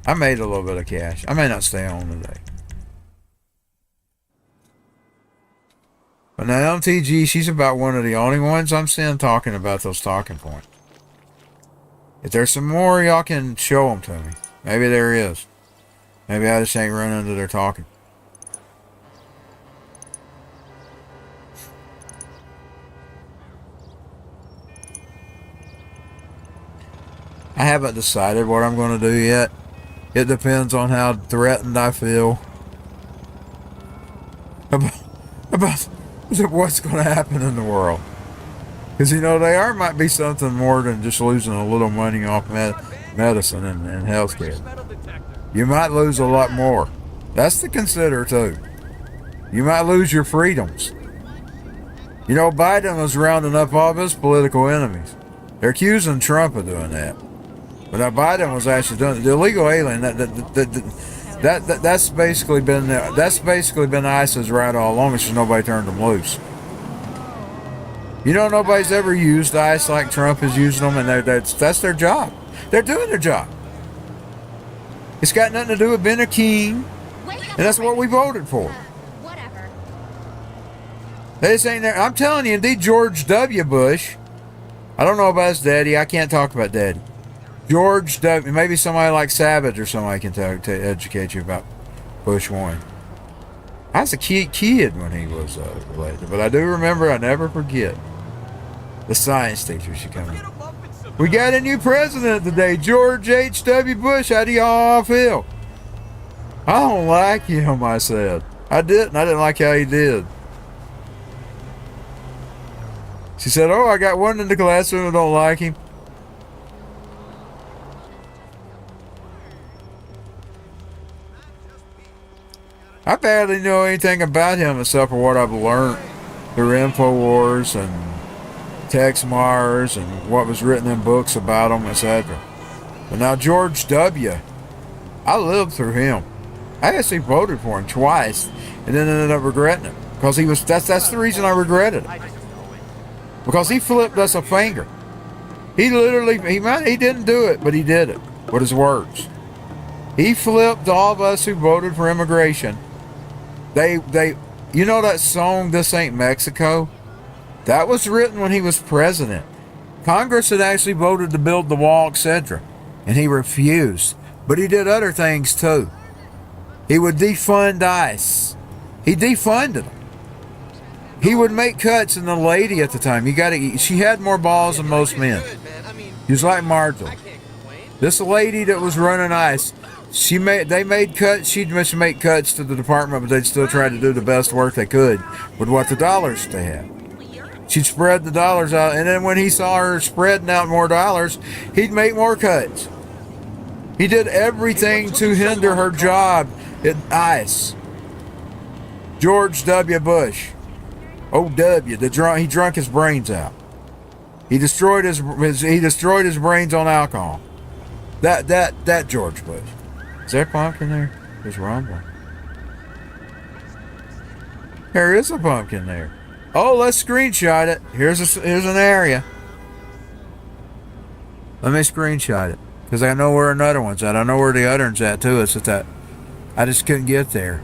I made a little bit of cash. I may not stay on today. But now MTG, she's about one of the only ones I'm seeing talking about those talking points. If there's some more, y'all can show them to me. Maybe there is. Maybe I just ain't running into their talking. I haven't decided what I'm going to do yet. It depends on how threatened I feel about what's going to happen in the world. Because, there might be something more than just losing a little money off medicine and healthcare. You might lose a lot more. That's to consider, too. You might lose your freedoms. Biden was rounding up all of his political enemies. They're accusing Trump of doing that. But now Biden was actually doing it. The illegal alien, that's basically been ISIS's right all along. It's just nobody turned them loose. Nobody's ever used ICE like Trump is using them, and that's their job. They're doing their job. It's got nothing to do with being a king, and that's what we voted for. Whatever. They just ain't there. I'm telling you, indeed, George W. Bush. I don't know about his daddy. I can't talk about daddy. George W. Maybe somebody like Savage or somebody can educate you about Bush 1. I was a kid when he was elected, but I do remember, I never forget, the science teacher she come in. We got a new president today, George H.W. Bush. How do y'all feel? I don't like him, I said. I didn't like how he did. She said, oh, I got one in the classroom who don't like him. I barely know anything about him except for what I've learned through InfoWars and Tex Mars and what was written in books about him, etc. But now George W., I lived through him. I actually voted for him twice and then ended up regretting it. Because that's the reason I regretted it. Because he flipped us a finger. He literally, he didn't do it, but he did it with his words. He flipped all of us who voted for immigration. They, you know that song, This Ain't Mexico? That was written when he was president. Congress had actually voted to build the wall, etc. And he refused. But he did other things too. He would defund ICE. He defunded them. He would make cuts, and the lady at the time, she had more balls than most men. She was like Martha. This lady that was running ICE, they made cuts. She'd just make cuts to the department, but they'd still try to do the best work they could with what the dollars they had. She'd spread the dollars out, and then when he saw her spreading out more dollars, he'd make more cuts. He did everything to hinder her job at ICE. George W. Bush. O.W. He drunk his brains out. He destroyed his brains on alcohol. That George Bush. Is there a pumpkin there? There's rumbling. There is a pumpkin there. Oh, let's screenshot it. Here's an area. Let me screenshot it. Because I know where another one's at. I know where the other one's at too. It's at that. I just couldn't get there.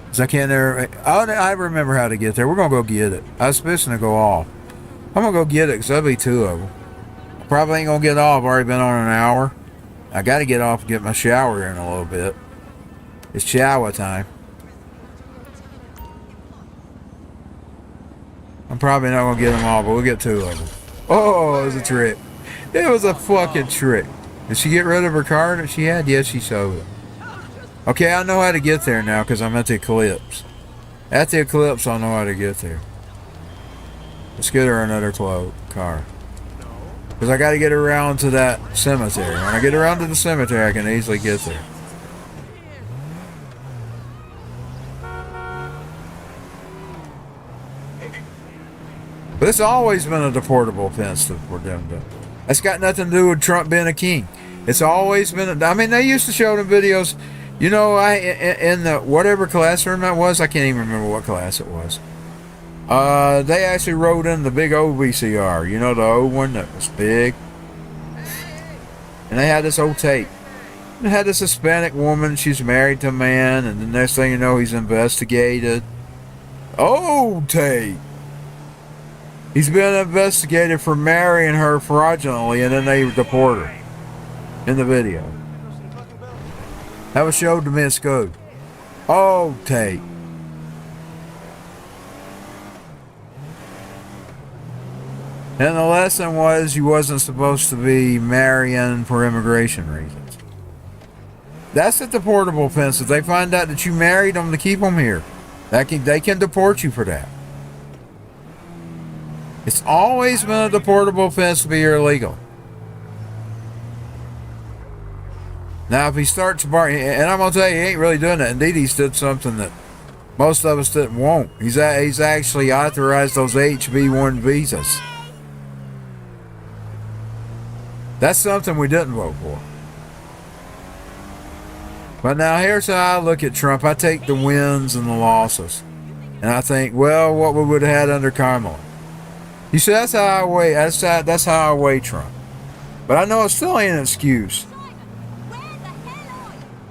Because I can't ever. I remember how to get there. We're going to go get it. I was supposed to go off. I'm gonna go get it because there'll be two of them. I probably ain't gonna get off. I've already been on an hour. I gotta get off and get my shower in a little bit. It's shower time. I'm probably not gonna get them all, but we'll get two of them. Oh, it was a trick. It was a fucking trick. Did she get rid of her card that she had? Yes, she showed it. Okay, I know how to get there now because I'm at the Eclipse. At the Eclipse, I know how to get there. Let's get her another car. Because I got to get around to that cemetery. When I get around to the cemetery, I can easily get there. But it's always been a deportable offense for them to. That's got nothing to do with Trump being a king. It's always been. I mean, they used to show them videos. You know, in the whatever classroom that was, I can't even remember what class it was. They actually wrote in the big old VCR. You know, the old one that was big. And they had this old tape. It had this Hispanic woman. She's married to a man, and the next thing you know, he's investigated. Old tape. He's been investigated for marrying her fraudulently, and then they deport her. In the video. That was showed to me at school. Oh, tape. And the lesson was you wasn't supposed to be marrying for immigration reasons. That's a deportable offense. If they find out that you married them to keep them here, they can deport you for that. It's always been a deportable offense to be illegal. Now, if he starts barking, and I'm going to tell you, he ain't really doing that. Indeed, he's did something that most of us didn't want. He's actually authorized those HB1 visas. That's something we didn't vote for. But now, here's how I look at Trump. I take the wins and the losses. And I think, well, what we would have had under Kamala. You see, that's how I weigh. That's how I weigh Trump. But I know it still ain't an excuse.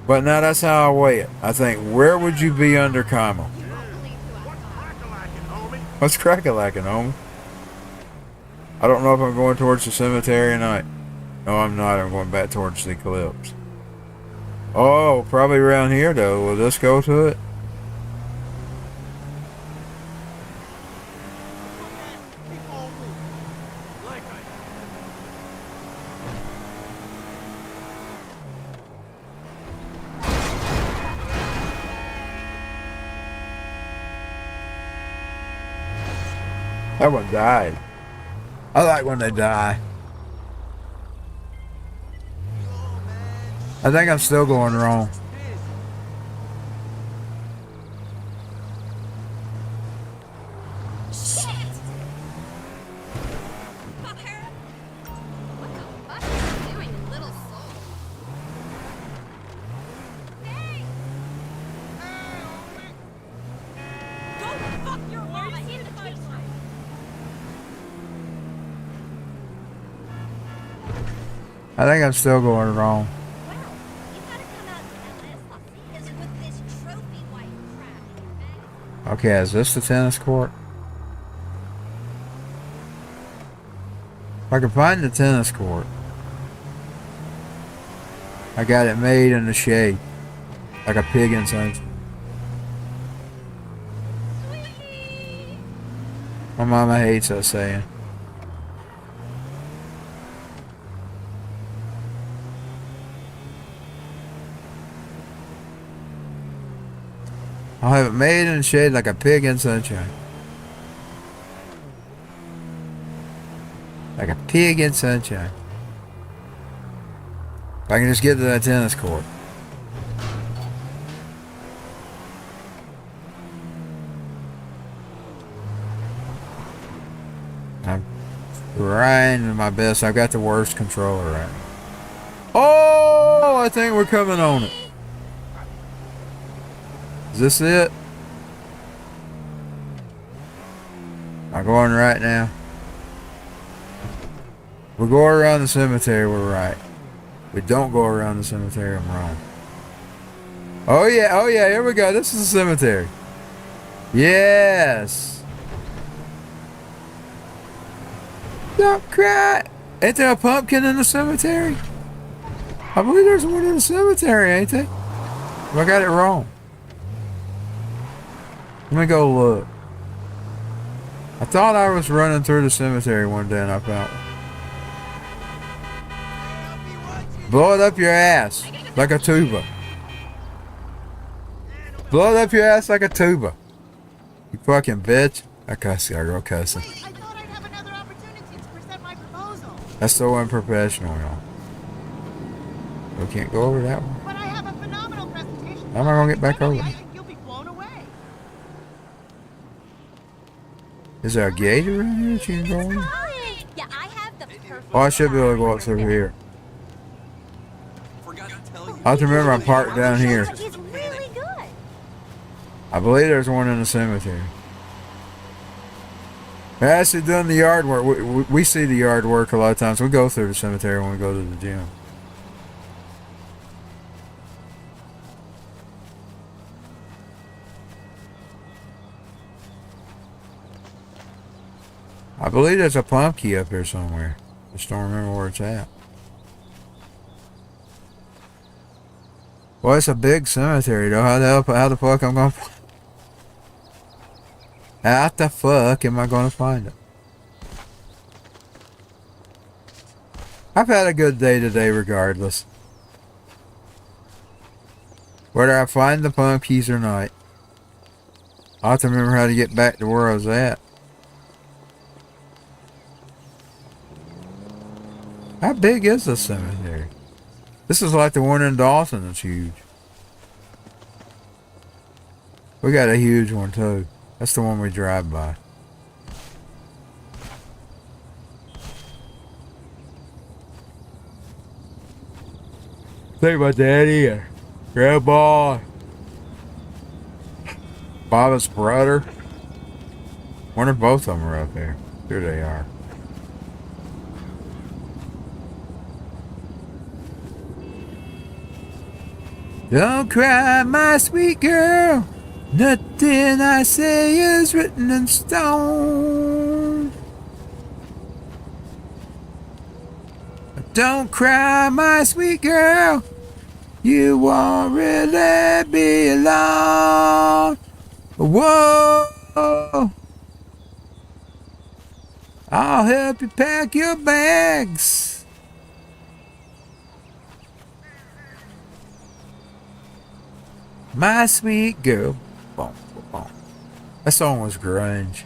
But now that's how I weigh it. I think, where would you be under Kamala? What's crack-a-lacking, homie? I don't know if I'm going towards the cemetery or not. No, I'm not. I'm going back towards the Eclipse. Oh, probably around here, though. Will this go to it? That one died. I like when they die. I think I'm still going wrong. Shit! Fucker! What the fuck are you doing, little soul? Hey! Go fuck your mama in the face! I think I'm still going wrong. Well, you gotta come out to LS because with this trophy wife crap in your magazine. Okay, is this the tennis court? If I can find the tennis court. I got it made in the shade. Like a pig in sunshine. My mama hates us saying. I'll have it made in the shade like a pig in sunshine. Like a pig in sunshine. If I can just get to that tennis court. I'm trying my best. I've got the worst controller right now. Oh, I think we're coming on it. Is this it? I'm going right now. We go around the cemetery, we're right. We don't go around the cemetery, I'm wrong. Oh yeah, here we go. This is the cemetery. Yes. Don't cry. Ain't there a pumpkin in the cemetery? I believe there's one in the cemetery, ain't there? Well, I got it wrong. Let me go look. I thought I was running through the cemetery one day and I found one. Blow it up your ass like a tuba. Blow it up your ass like a tuba. You fucking bitch. I cuss you, I go cussing. Wait, I thought I'd have another opportunity to present my proposal. That's so unprofessional, y'all. We can't go over that one. But I have a phenomenal presentation. How am I gonna get back over? I think you'll be blown away. Is there a gate around here that you can go in? Yeah, I have the perfect. Oh, I should be able to go up through here. Forgot to tell you. I have to remember I'm parked down here. He's really good. I believe there's one in the cemetery. They're actually doing the yard work. We see the yard work a lot of times. We go through the cemetery when we go to the gym. I believe there's a pump key up here somewhere. Just don't remember where it's at. Well, it's a big cemetery though. How the fuck I'm gonna... How the fuck am I gonna find it? I've had a good day today regardless. Whether I find the pump keys or not. I'll have to remember how to get back to where I was at. How big is this cemetery? This is like the one in Dawson. It's huge. We got a huge one too. That's the one we drive by. Think about Daddy and Grandpa, Bob's brother. Wonder if both of them are up there. Here they are. Don't cry, my sweet girl. Nothing I say is written in stone. Don't cry, my sweet girl. You won't really be alone. Whoa. I'll help you pack your bags. My sweet girl. Boom, boom, boom. That song was grunge.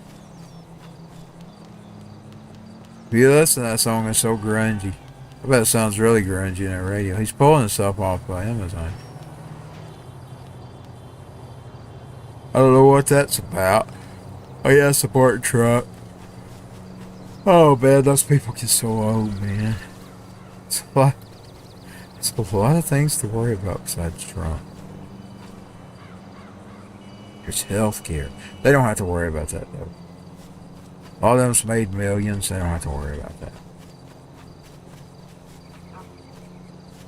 If you listen to that song, it's so grungy. I bet it sounds really grungy in that radio. He's pulling himself off by Amazon. I don't know what that's about. Oh yeah, support Trump. Oh man, those people get so old, man. It's a lot of things to worry about besides Trump. There's health care. They don't have to worry about that though. All of them's made millions. They don't have to worry about that.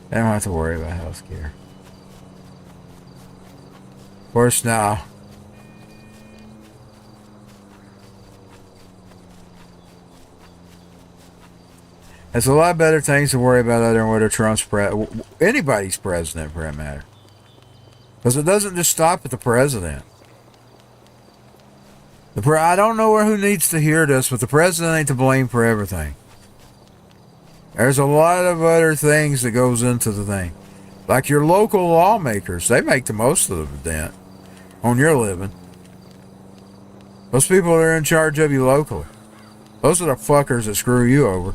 They don't have to worry about health care. Of course now. There's a lot better things to worry about other than whether Trump's anybody's president for that matter. Because it doesn't just stop at the president. I don't know who needs to hear this, but the president ain't to blame for everything. There's a lot of other things that goes into the thing. Like your local lawmakers, they make the most of the dent on your living. Those people that are in charge of you locally. Those are the fuckers that screw you over.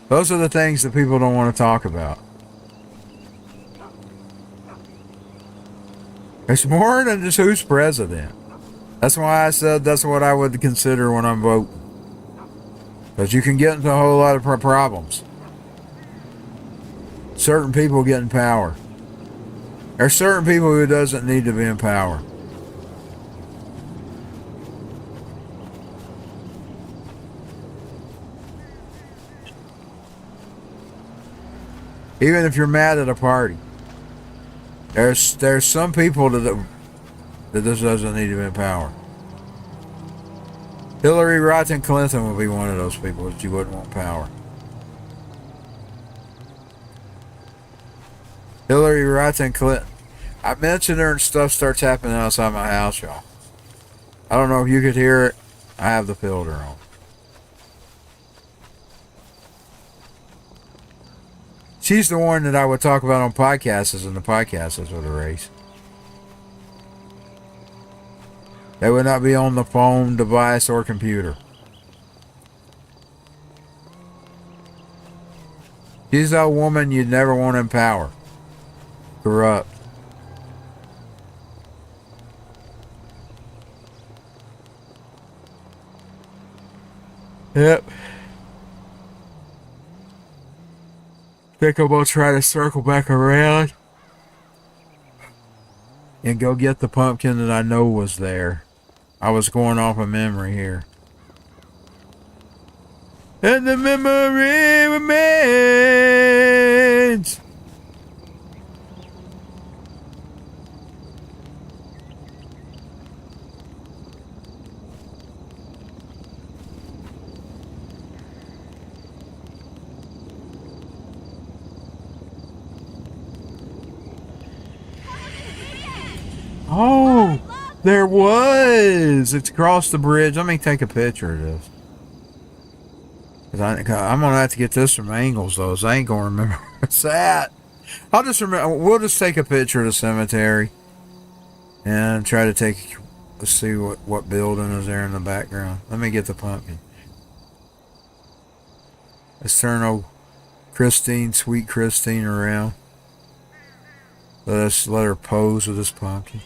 Those are the things that people don't want to talk about. It's more than just who's president. That's why I said that's what I would consider when I'm voting. Because you can get into a whole lot of problems. Certain people get in power. There's certain people who doesn't need to be in power. Even if you're mad at a party. There's some people that this doesn't need to empower. Hillary Rodham Clinton would be one of those people that you wouldn't want power. Hillary Rodham Clinton. I mentioned her and stuff starts happening outside my house, y'all. I don't know if you could hear it. I have the filter on. She's the one that I would talk about on podcasts and the podcasts with a race. They would not be on the phone, device, or computer. She's that woman you'd never want in power. Corrupt. Yep. Think I'm gonna try to circle back around and go get the pumpkin that I know was there. I was going off of memory here. And the memory remains. Oh, there was. It's across the bridge. Let me take a picture of this. I'm going to have to get this from angles, though, so I ain't going to remember where it's at. I'll just remember. We'll just take a picture of the cemetery and try to let's see what building is there in the background. Let me get the pumpkin. Let's turn old Christine, sweet Christine, around. Let's let her pose with this pumpkin.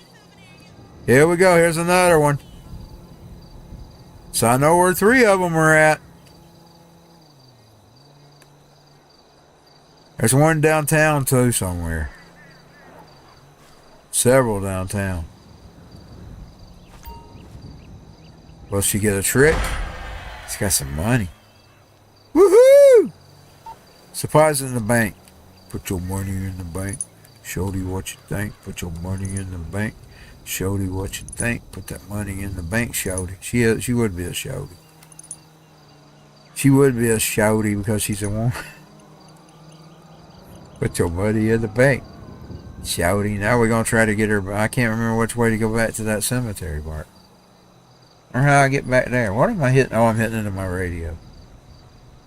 Here we go. Here's another one. So I know where 3 of them are at. There's one downtown too somewhere. Several downtown. Will she get a trick? She's got some money. Woohoo! Supplies in the bank. Put your money in the bank. Shorty, what you think? Put your money in the bank. Shorty, what you think? Put that money in the bank, Shorty. She would be a Shorty. She would be a Shorty because she's a woman. Put your money in the bank, Shorty. Now we're going to try to get her. I can't remember which way to go back to that cemetery part. Or how I get back there. What am I hitting? Oh, I'm hitting into my radio.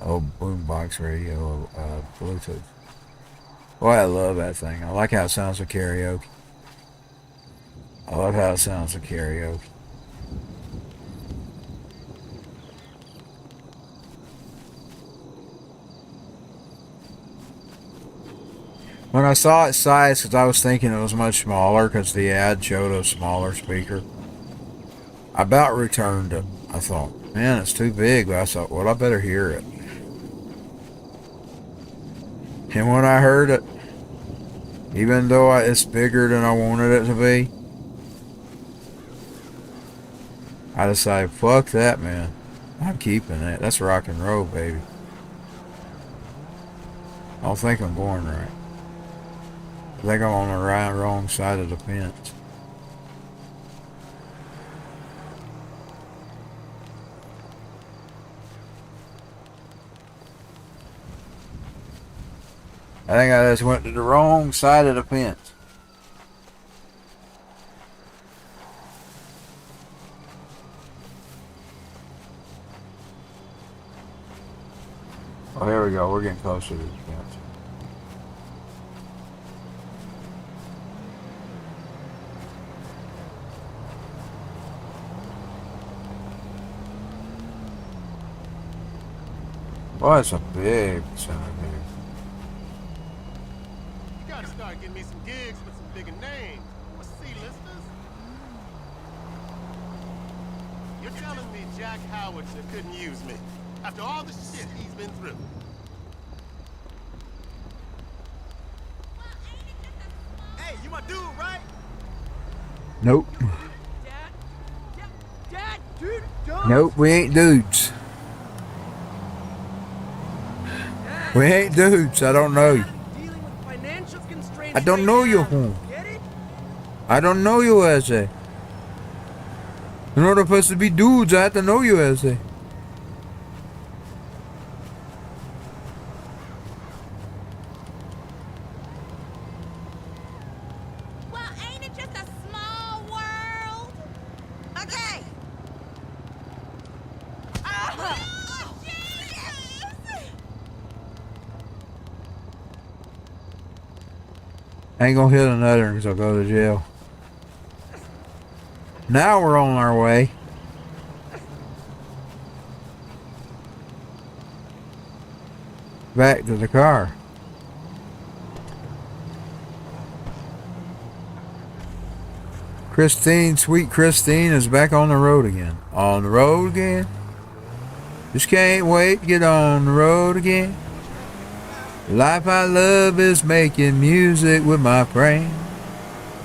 Oh, boombox radio. Bluetooth. Boy, I love that thing. I like how it sounds with karaoke. I love how it sounds with karaoke. When I saw its size, because I was thinking it was much smaller, because the ad showed a smaller speaker, I about returned it. I thought, man, it's too big. But I thought, well, I better hear it. And when I heard it, even though it's bigger than I wanted it to be, I decided, fuck that, man. I'm keeping that. That's rock and roll, baby. I don't think I'm going right. I think I'm on the wrong side of the fence. I think I just went to the wrong side of the fence. Oh, here we go. We're getting closer to the fence. Boy, it's a big cemetery. You gotta start getting me some gigs with some bigger names. Or C-listers. You're telling me Jack Howitzer couldn't use me after all the shit he's been through? Hey, you my dude, right? Nope. Dad, dude, don't. Nope, we ain't dudes. We ain't dudes. I don't know you. Dealing with financial constraints I don't know right you, now. home. Get it? I don't know you as a. In order for us to be dudes, I have to know you as a. Well, ain't it just a small world? Okay. Oh, Jesus! I ain't gonna hit another because I'll go to jail. Now we're on our way. Back to the car. Christine, sweet Christine, is back on the road again. On the road again. Just can't wait to get on the road again. The life I love is making music with my friends.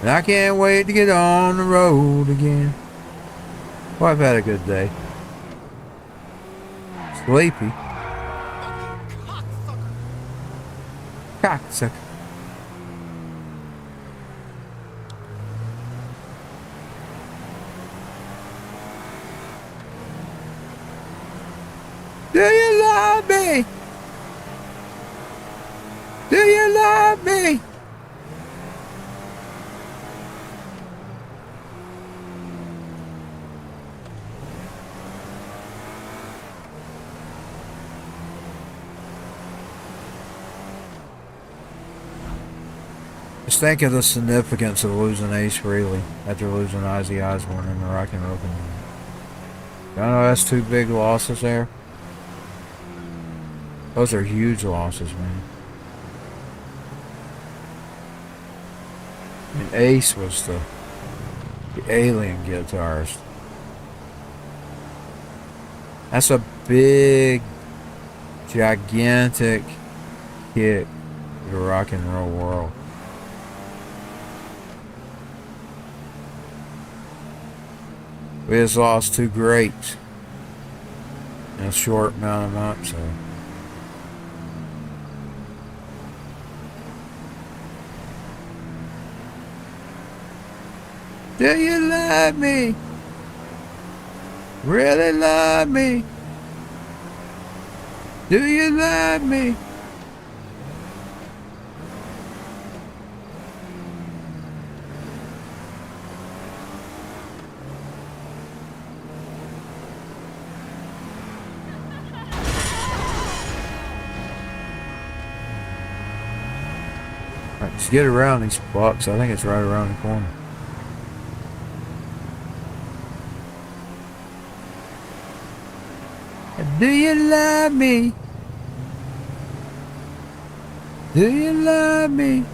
And I can't wait to get on the road again. Well, I've had a good day. Sleepy. Cocksucker. Do you love me? Do you love me? Just think of the significance of losing Ace Frehley after losing Ozzy Osbourne in the Rock and Roll community. I know that's two big losses there. Those are huge losses, man. I mean, Ace was the alien guitarist. That's a big, gigantic kick to the rock and roll world. We just lost two greats in a short amount of months. So. Do you love me? Really love me? Do you love me? Alright, let's get around these blocks. I think it's right around the corner. Do you love me? Do you love me?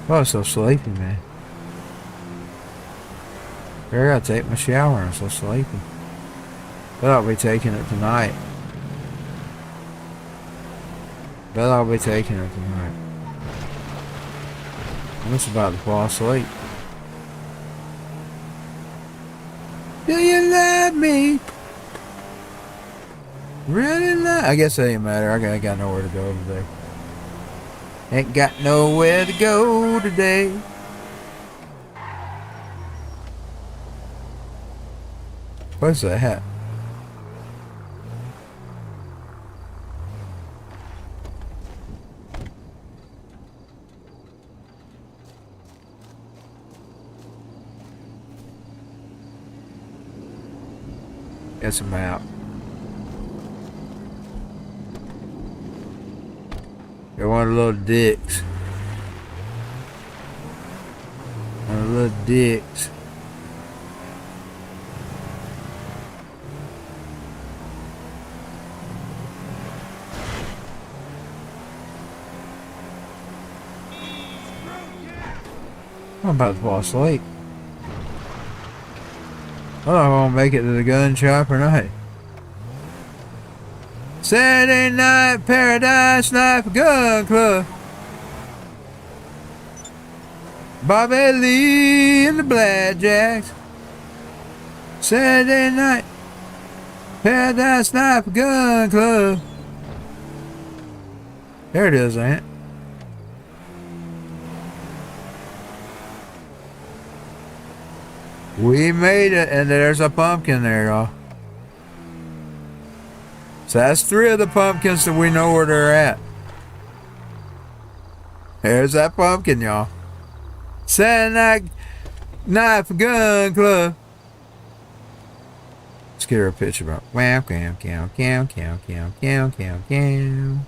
Oh, I'm so sleepy, man. I gotta take my shower. I'm so sleepy. Bet I'll be taking it tonight. Bet I'll be taking it tonight. I'm just about to fall asleep. Do you love me? Really love? I guess it ain't matter. I got nowhere to go today. Ain't got nowhere to go today. What's that? It's a map. Got one of the little dicks. One of the little dicks. I'm about to fall asleep. I don't know if I'm gonna make it to the gun shop or not. Saturday night paradise night for gun club. Bobby Lee and the Blackjacks. Saturday night. Paradise Sniper Gun Club. There it is, ain't it? We made it, and there's a pumpkin there, y'all. So that's 3 of the pumpkins that we know where they're at. There's that pumpkin, y'all. Saturday Night Knife Gun Club. Let's get her a picture about. Wow, cam, cam, cam, cam, cam, cam, cam, cam.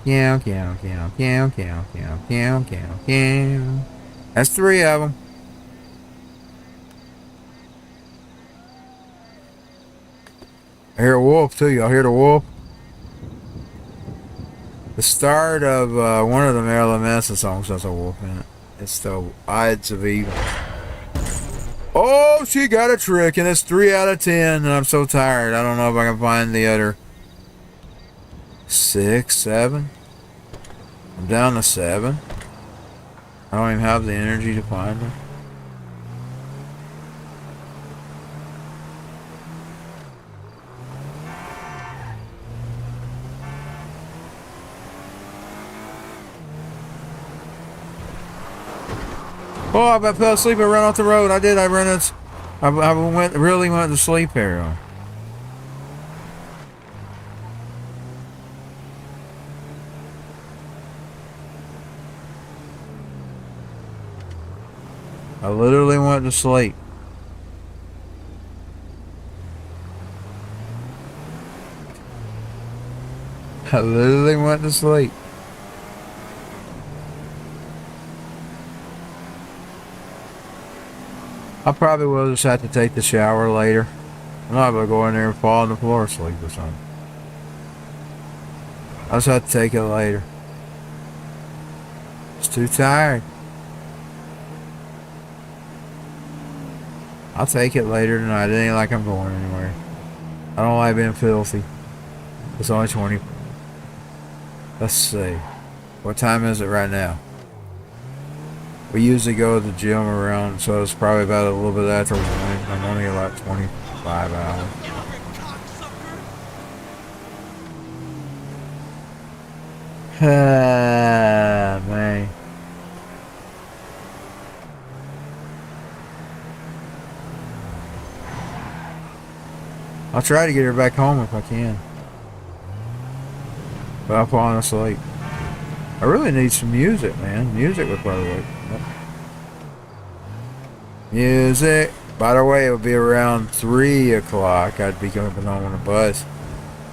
Cam, cam, cam, cam, cam, cam, cam, cam, cam. That's 3 of them. I hear a wolf too. Y'all hear the wolf? The start of one of the Marilyn Manson songs has a wolf in it. It's the Ides of Evil. Oh, she got a trick, and it's 3 out of 10, and I'm so tired. I don't know if I can find the other 6, 7. I'm down to 7. I don't even have the energy to find them. Oh, I fell asleep and ran off the road. I did. I really went to sleep here. I literally went to sleep. I literally went to sleep. I probably will just have to take the shower later. I'm not going to go in there and fall on the floor asleep or something. I'll just have to take it later. It's too tired. I'll take it later tonight. It ain't like I'm going anywhere. I don't like being filthy. It's only 20. Let's see. What time is it right now? We usually go to the gym around, so it's probably about a little bit after 1. I'm only about 25 hours. Ah, man. I'll try to get her back home if I can. But I'll fall asleep. I really need some music, man. Music would probably work. Music. By the way, it would be around 3 o'clock. I'd be coming home on a bus.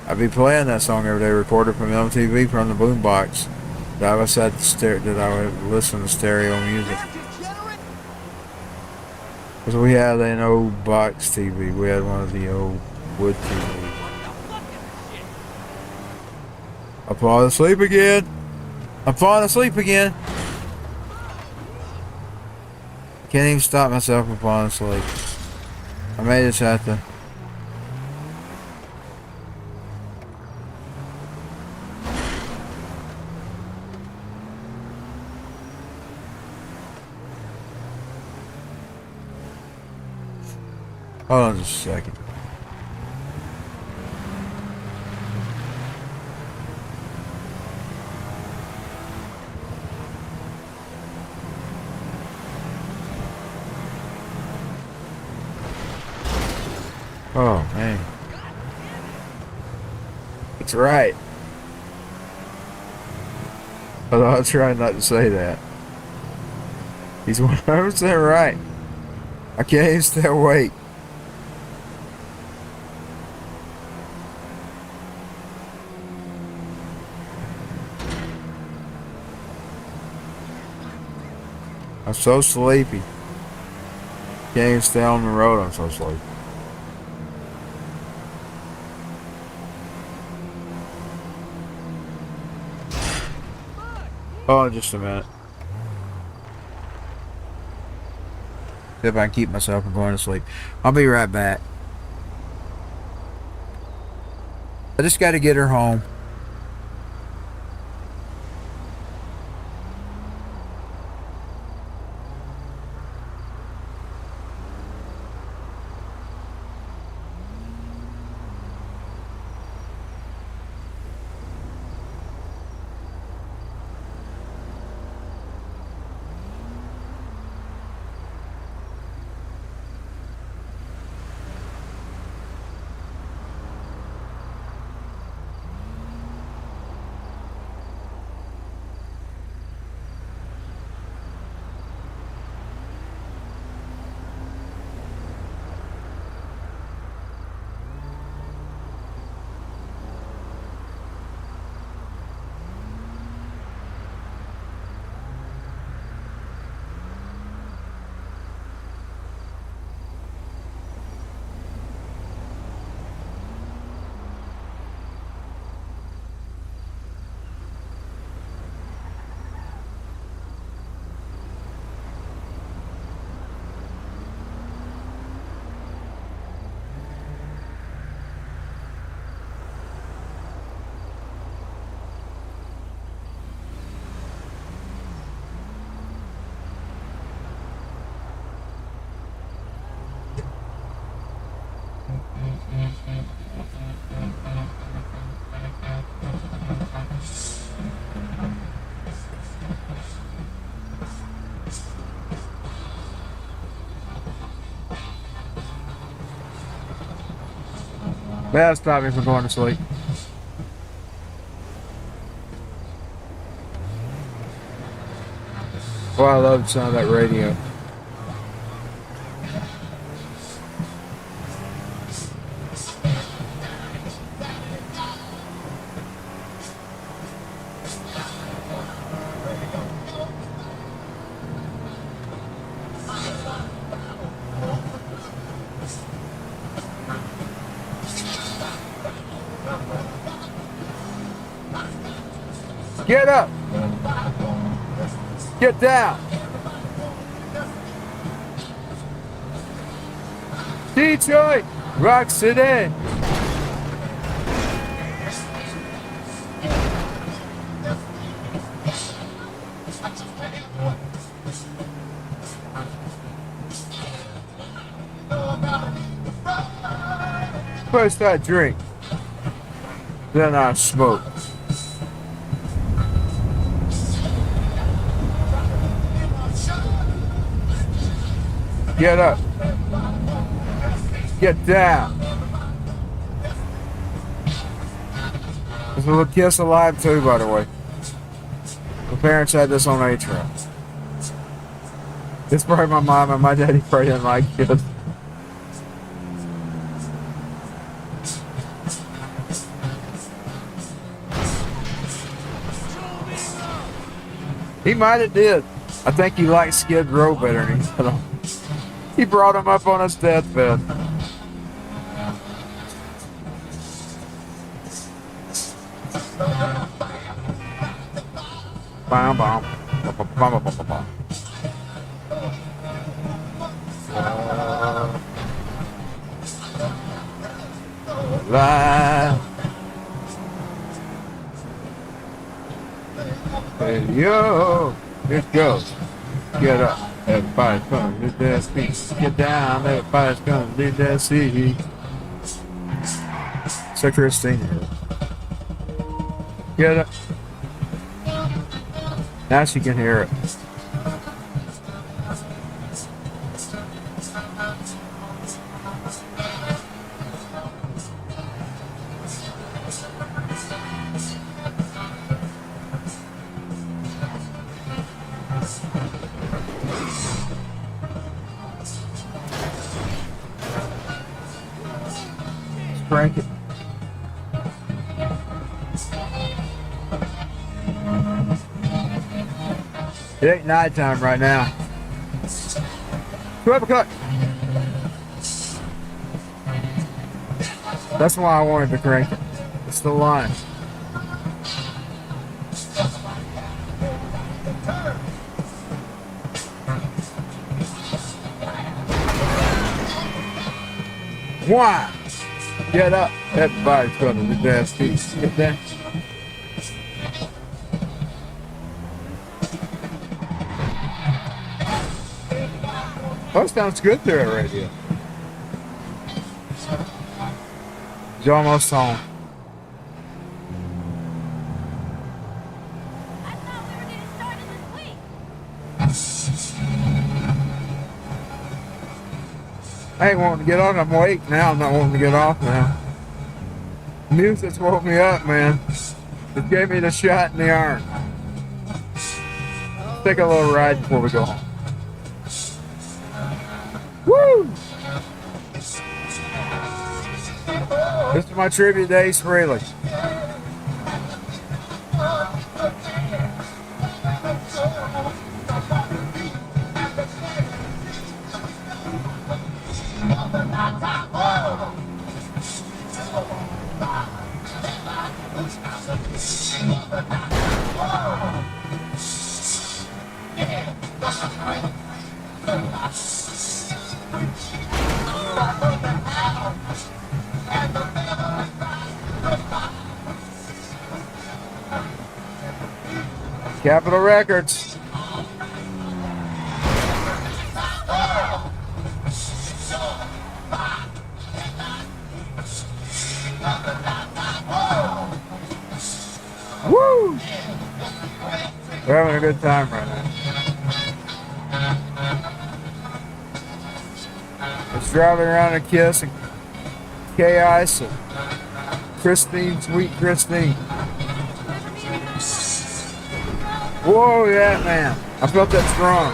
I'd be playing that song every day, recorded from MTV from the boombox. That I would listen to stereo music. Because we had an old box TV. We had one of the old wood TVs. I'm falling asleep again. I'm falling asleep again. Can't even stop myself from falling asleep. I may just have to. Hold on just a second. Oh, man. That's right. Although I was trying not to say that. He's 100% right. I can't even stay awake. I'm so sleepy. Can't even stay on the road. I'm so sleepy. Hold on just a minute. See if I can keep myself from going to sleep. I'll be right back. I just got to get her home. That'll stop me from going to sleep. Well, I love the sound of that radio. Get up! Get down! Detroit! Rock City! First I drink, then I smoke. Get up. Get down. There's a little Kiss Alive too, by the way. My parents had this on A-Trail. It's probably my mom and my daddy probably didn't like Kiss. He might have did. I think he liked Skid Row better than he did. He brought him up on his deathbed. Bam, bam. Bam, bam, bam, bam, bam. Live. Hey, yo, it goes. Get up. Everybody's gonna leave their feet. Get down. Everybody's gonna leave their seat. So Christina. Get up. Now she can hear it. Crank it. It ain't nighttime right now. 12 o'clock. That's why I wanted to crank it. It's the line. Why? Get up. Everybody's gonna do that piece. Get that. Oh, it sounds good through that radio. You're almost home. I thought we were getting started this week. I ain't wanting to get on. I'm awake now. I'm not wanting to get off now. Music's woke me up, man. It gave me the shot in the arm. Take a little ride before we go home. Woo! This is my tribute to Ace Frehley. Capitol Records. Woo! We're having a good time right now. Just driving around and kissing. K-Ice and Christine, sweet Christine. Whoa, yeah, man. I felt that drum.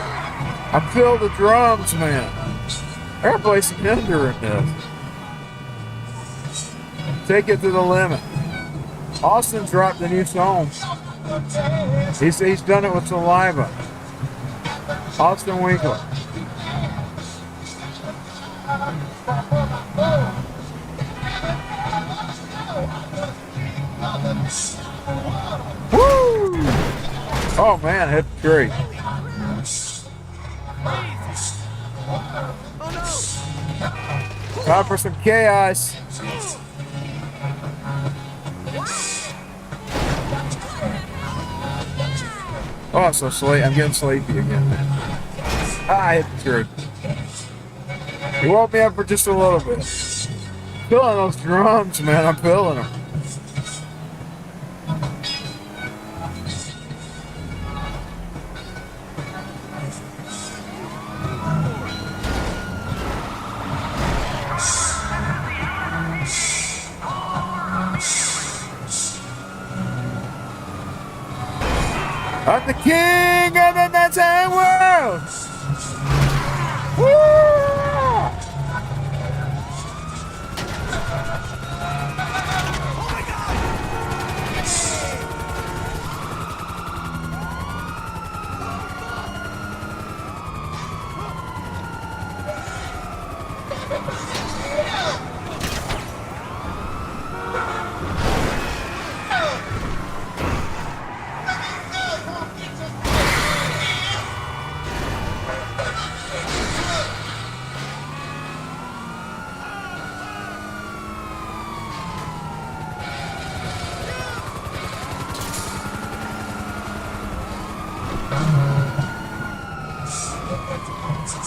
I feel the drums, man. I gotta play some Hinder in this. Take it to the limit. Austin dropped a new song. He's done it with Saliva. Austin Winkler. Woo! Oh man, hit the tree. Time for some chaos. Oh, I'm so sleepy. I'm getting sleepy again, man. I hit the tree. He woke me up for just a little bit. Feeling those drums, man. I'm feeling them. I'm the king of the dancing world. Woo!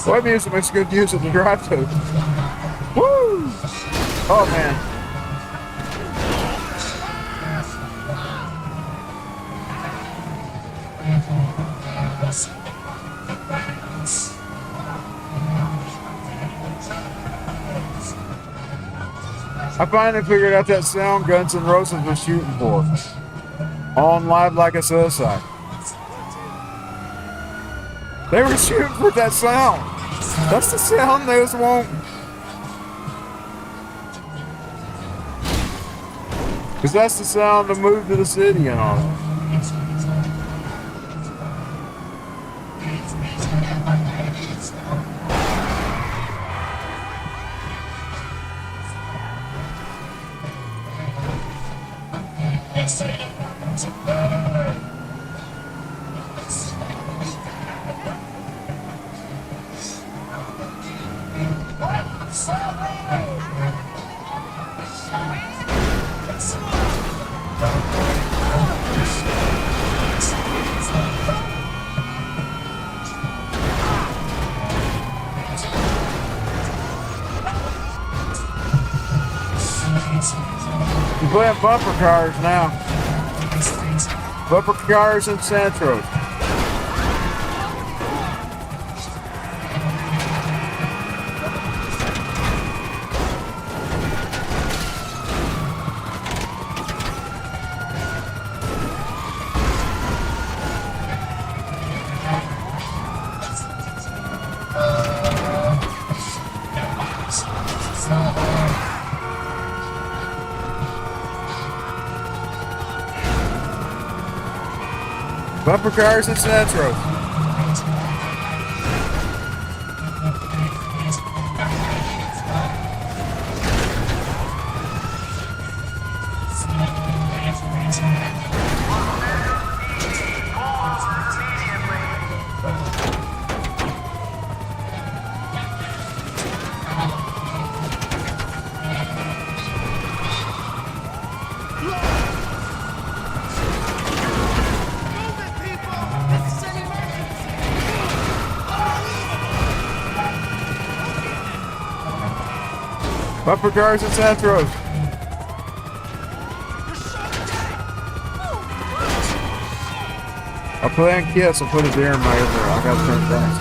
Boy, music makes good use of the drive to. Woo! Oh man. I finally figured out that sound Guns N' Roses was shooting for. On Live Like a Suicide. They were shooting for that sound. That's the sound they was wanting. Because that's the sound to move to the city and all that. We're playing bumper cars now. Bumper cars and Santros. Bumper cars and Santros. Bumper cars and Santros. I'll play on Kiss. I'll put a deer in my ear. I gotta turn it down.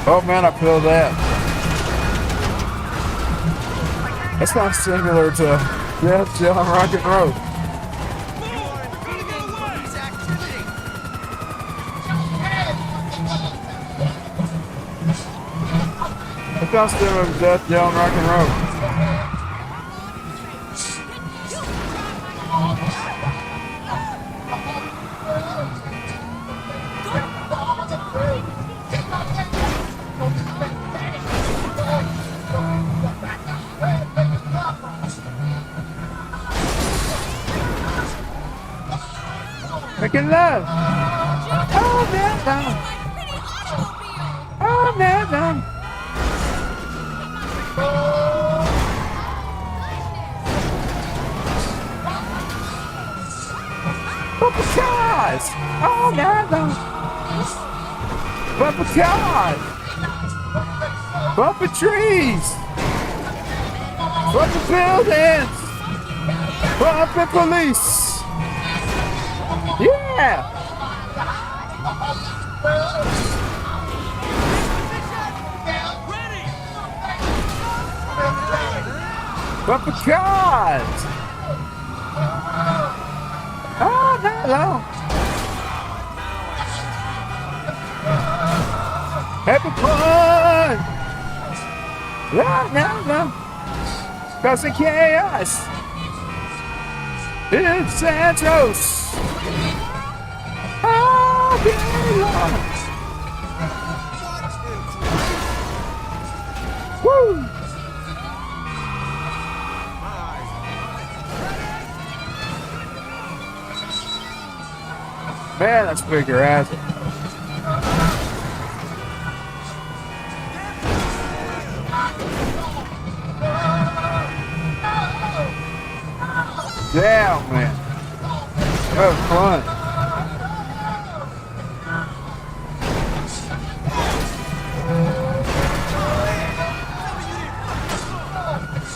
Oh man, I feel that. That's not similar to Death, Jail, and Rock and Roll. That sounds similar to Death, Jail, and Rock and Roll. Making love. Oh, man. Oh, man. Bumper cars. Oh, man. Bumper cars. Bumper trees. Bumper buildings. Bumper police. Yeah! Bumper cars! Oh, no. Happy fun! No. Causing chaos! In Santos! Oh, yeah. Woo! Man, that's bigger ass. Damn, man. That was fun.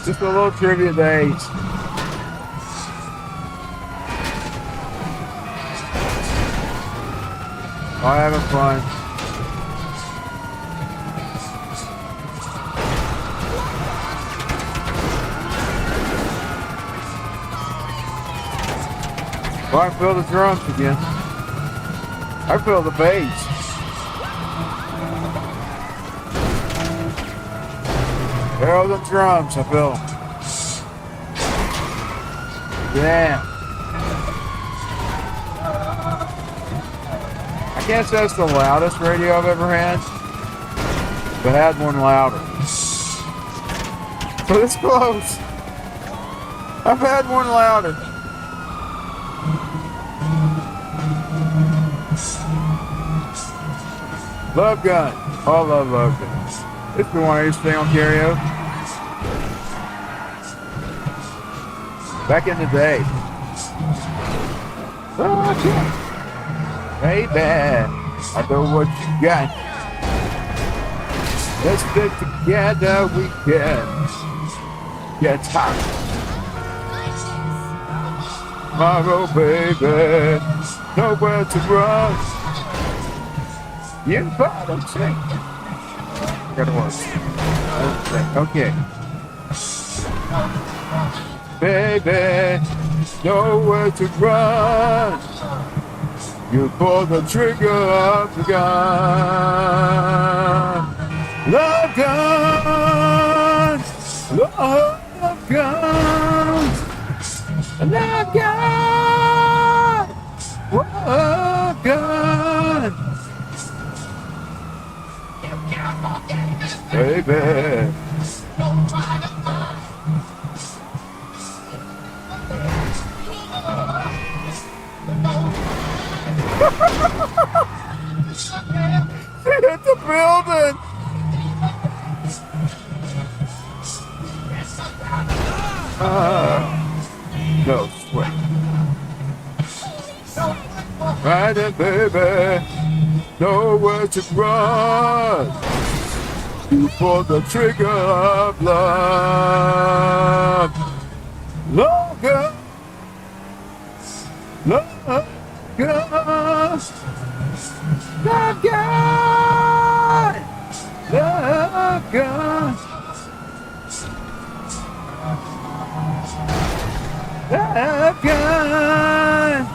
Just a little trivia days. I'm having fun. Well, I feel the drums again. I feel the bass. There are the drums, I feel them. Damn. I can't say it's the loudest radio I've ever had, but I had one louder. But it's close. I've had one louder. Love Gun. Oh, I love Love Guns. It's the one I used to sing on karaoke. Back in the day. Oh, yeah. Baby, I know what you got. Let's stick together, we can get hot. Tomorrow, baby, nowhere to run. You better take. Gotta work. Okay. Baby, nowhere to run. You pull the trigger of the gun. Love guns. Love guns. Love guns. Love guns. Baby. She hit the building. No sweat. Right there, baby. Nowhere to run. You pull the trigger of love. Love gun. Love gun. Love gun. Love gun. Love gun.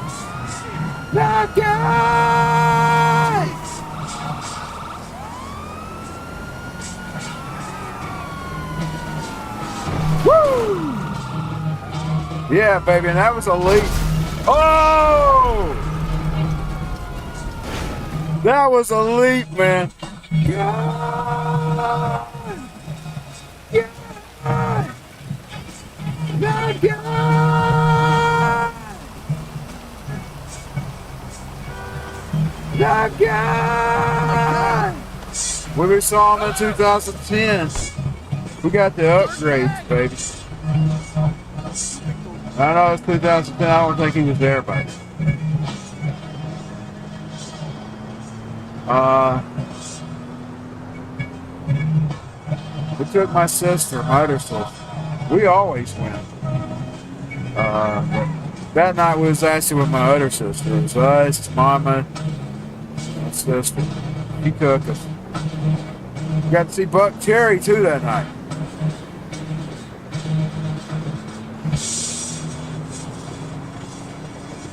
Love gun. Woo! Yeah, baby, and that was elite. Oh! That was elite, man. God! God! God! God! God! God! We saw him in 2010. We got the upgrades, baby. I know it's 2010. I don't think he was there, but we took my sister, my other sister. We always win. That night we was actually with my other sister. It was us, mama, and sister. She took us. Got to see Buck Cherry too that night.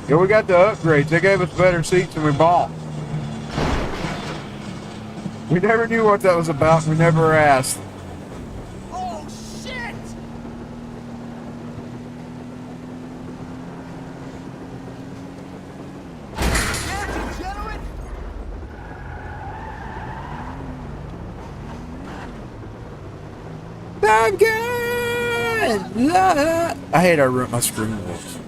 Yeah, we got the upgrades. They gave us better seats than we bought. We never knew what that was about. We never asked. Oh, shit! Yeah, degenerate! I'm good. I hate I ripped my screen wheels.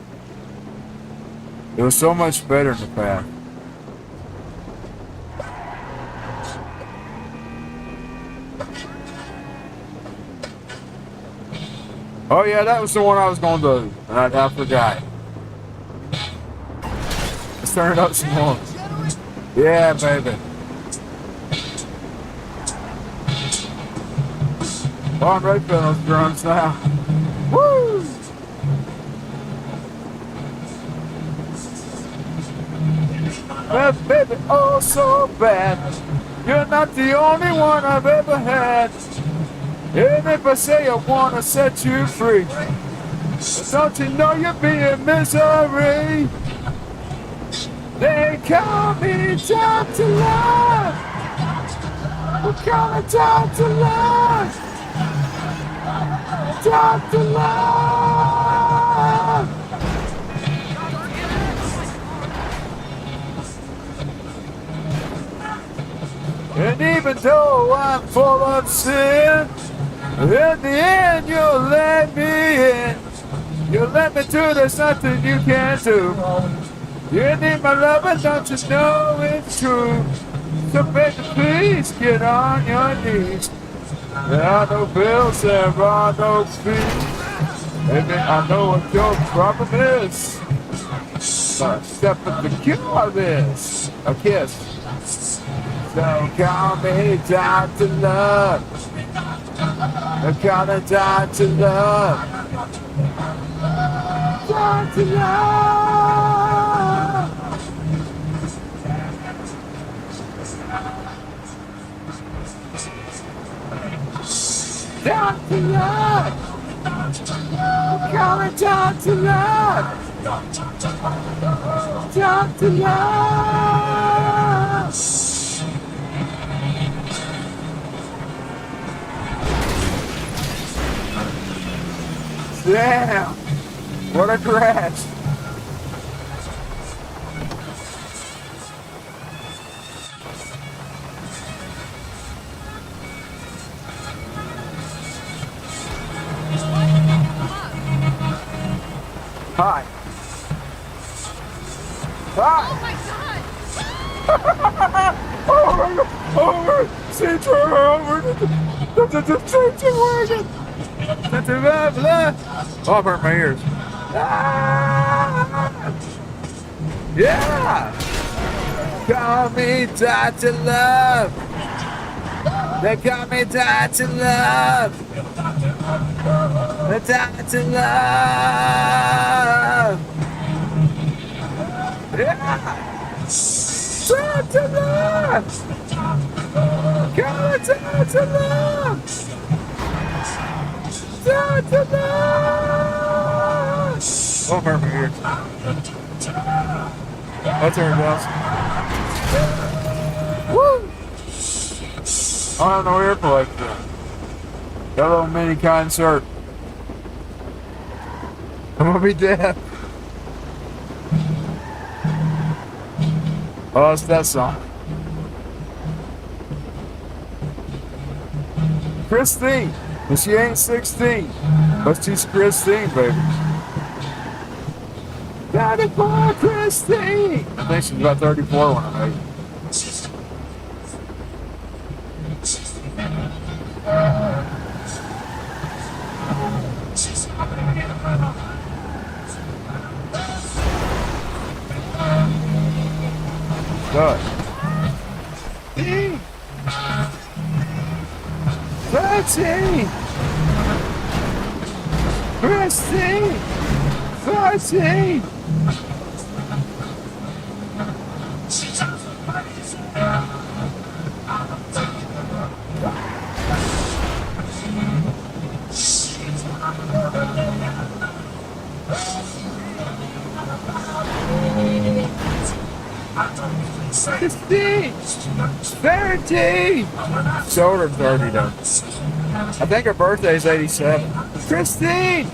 It was so much better in the past. Oh yeah, that was the one I was going to do, and I forgot. Let's turn it up some more. Yeah, baby. Oh, I'm ready for those drums now. Woo! Well, baby, oh so bad. You're not the only one I've ever had. And if I say I wanna set you free, don't you know you'll be in misery? They call me Dr. Love. We call it Dr. Love. Dr. Love. And even though I'm full of sin, in the end you'll let me in. You'll let me do, there's nothing you can't do. You need my love and don't you know it's true. So baby, please get on your knees. There are no bills, there are no fees. Baby, I know what your problem is. But step at the cure this. A kiss. So call me Dr. Love. I call it Dr. Love. Dr. Love. Dr. Love. I call it Dr. Love. Dr. Love. Damn! What a crash! Hi. Hi! Oh my god! Over! Seats are over! The seats are working! Oh, I've hurt my ears. Ah! Yeah! Call me Dr. Love. They call me Dr. Love. The Dr. Love. Yeah! Dr. Love. Call me Dr. Love. Dr. Love. Don't hurt my ears. That's her else. Woo! I don't have no earplugs then. Got a little mini concert. I'm gonna be deaf. Oh, it's that song. Christine, but she ain't 16. But she's Christine, baby. Got it for Christine. I think she's about 34 when I made it. Good. 13! Christine! 13! Christine! 13! Showed her 30 though. I think her birthday's 87. Christine!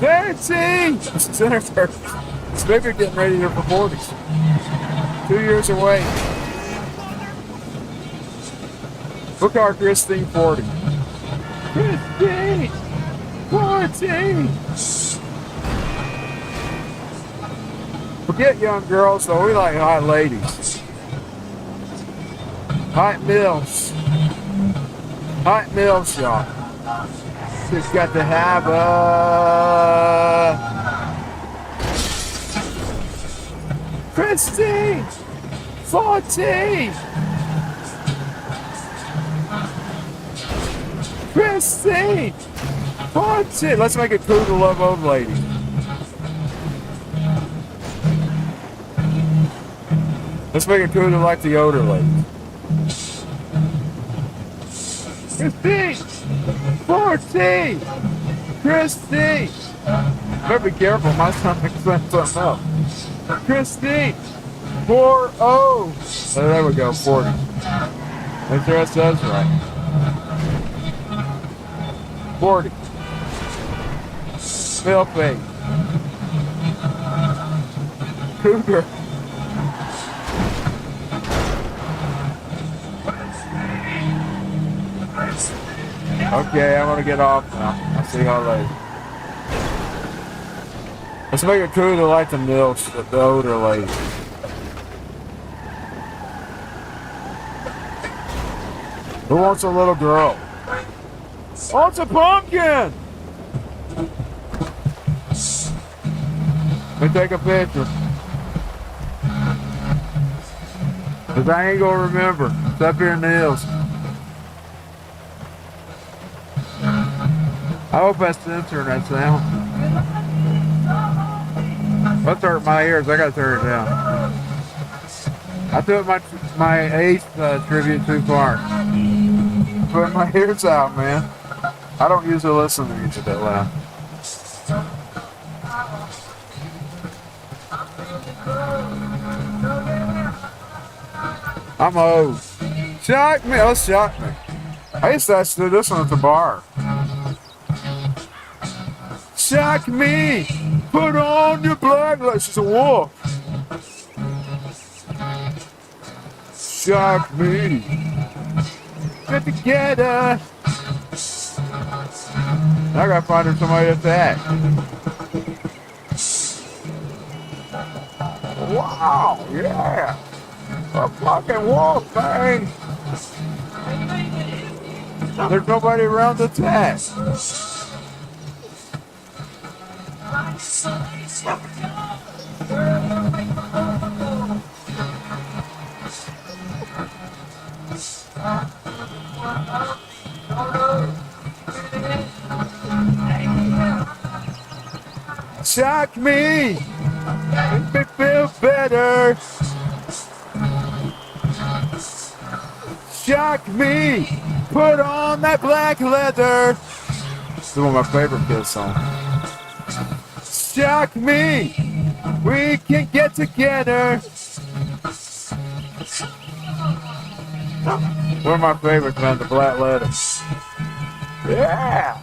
13! She's in her 30s. This baby getting ready to for 40s. 2 years away. Look at our Christine 40. Christine! 14! Forget young girls though, we like hot ladies. Hot milfs. Hot milfs, y'all. Just got to have a Christine 14. Christine 14. Let's make it cool to love old lady. Let's make it cool to like the older lady. Christine 14. Christine. Better be careful, my stomach's something up. Christine 40. Oh, there we go, 40. Make sure that says right. 40. Filthy. Cougar. Okay, I'm gonna get off now. I'll see y'all later. Let's make it cool to like the milfs, the older lady. Who wants a little girl? Oh, it's a pumpkin! Let me take a picture. Cause I ain't gonna remember. It's up here in the hills. I hope that's censoring that sound. Let's hurt my ears. I gotta turn it down. I took my Ace tribute too far. Put my ears out, man. I don't usually listen to music that loud. I'm old. Shock me. Let's shock me. I used to do this one at the bar. Shock me. Put on your black light. She's a wolf. Shock me. Get together. I gotta find her somebody to attack. Wow, yeah. A fucking wolf, man. There's nobody around to attack. Shock me. Make me feel better. Shock me. Put on that black leather. This is one of my favorite Kiss songs. Shock me. We can get together. One of my favorites, man, the Black Letter. Yeah.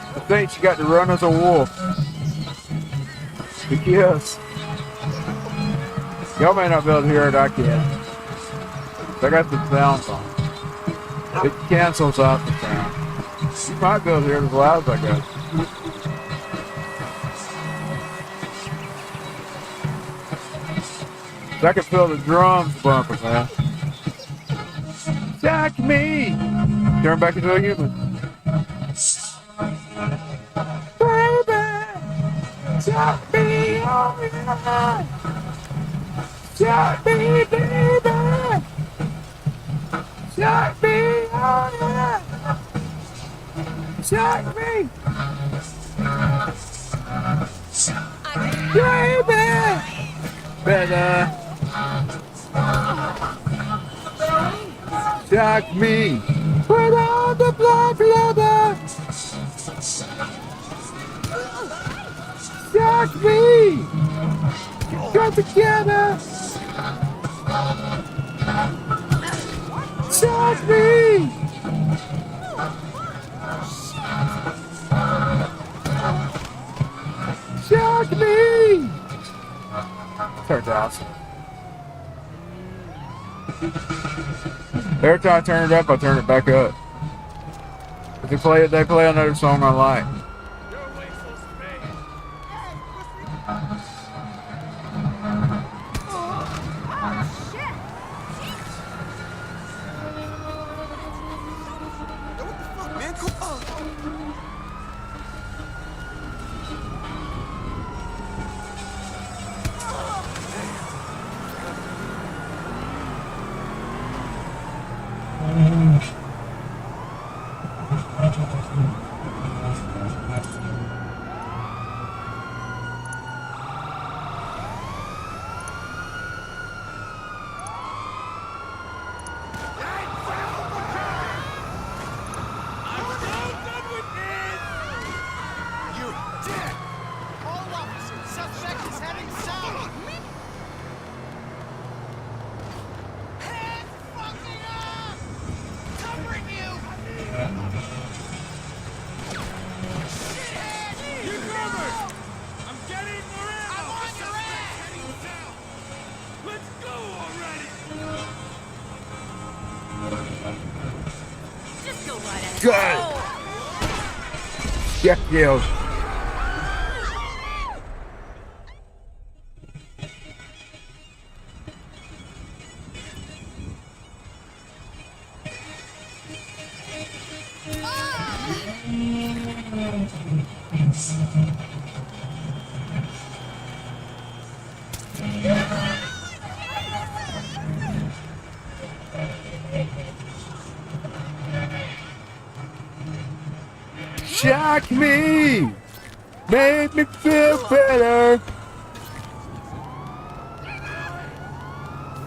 I think she got to run as a wolf. Yes. Y'all may not be able to hear it, I can. I got the sound on. It cancels out the sound. You might be able to hear it as loud as I got. I can feel the drums bumping, man. Shock me! Turn back into a human. Baby! Shock me! Oh, yeah. Shock me, baby! Shock me! Oh, yeah! Shock me! Baby! Better! Shock me! Put on the black leather! Shock me! Get together! Shock me! Shock me! Turned awesome. Every time I turn it up, I turn it back up. If they play another song I like. Good. Check you. Shock me! Make me feel better!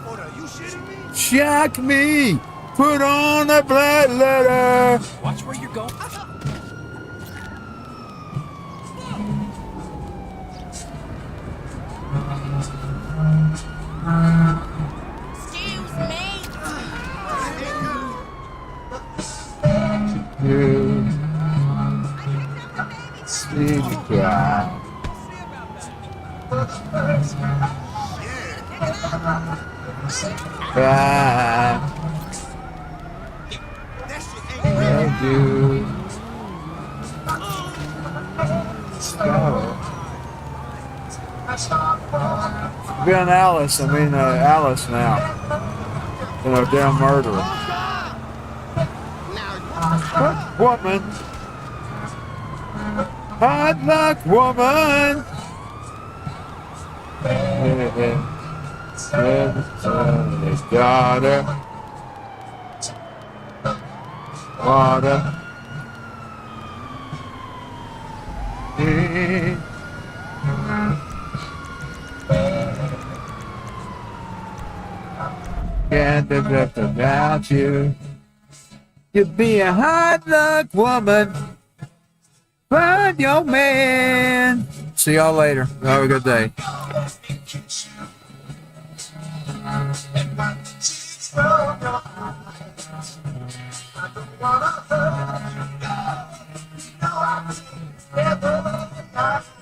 Hold on, you shitting me? Shock me! Put on the black letter! Watch where you're going. Excuse me. You sleep cry. Cry. Love you. Being Alice, Alice now. You know, damn murderer. What woman? Hard luck woman. Daughter. Water. Can't do just without you. You'd be a hard luck woman. Find your man. See y'all later. Have a good day.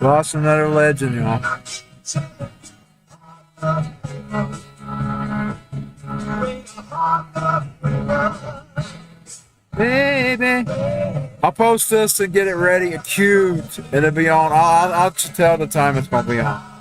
Lost another legend, y'all. Baby, I'll post this and get it ready and queued. It'll be on. I'll tell the time it's gonna be on.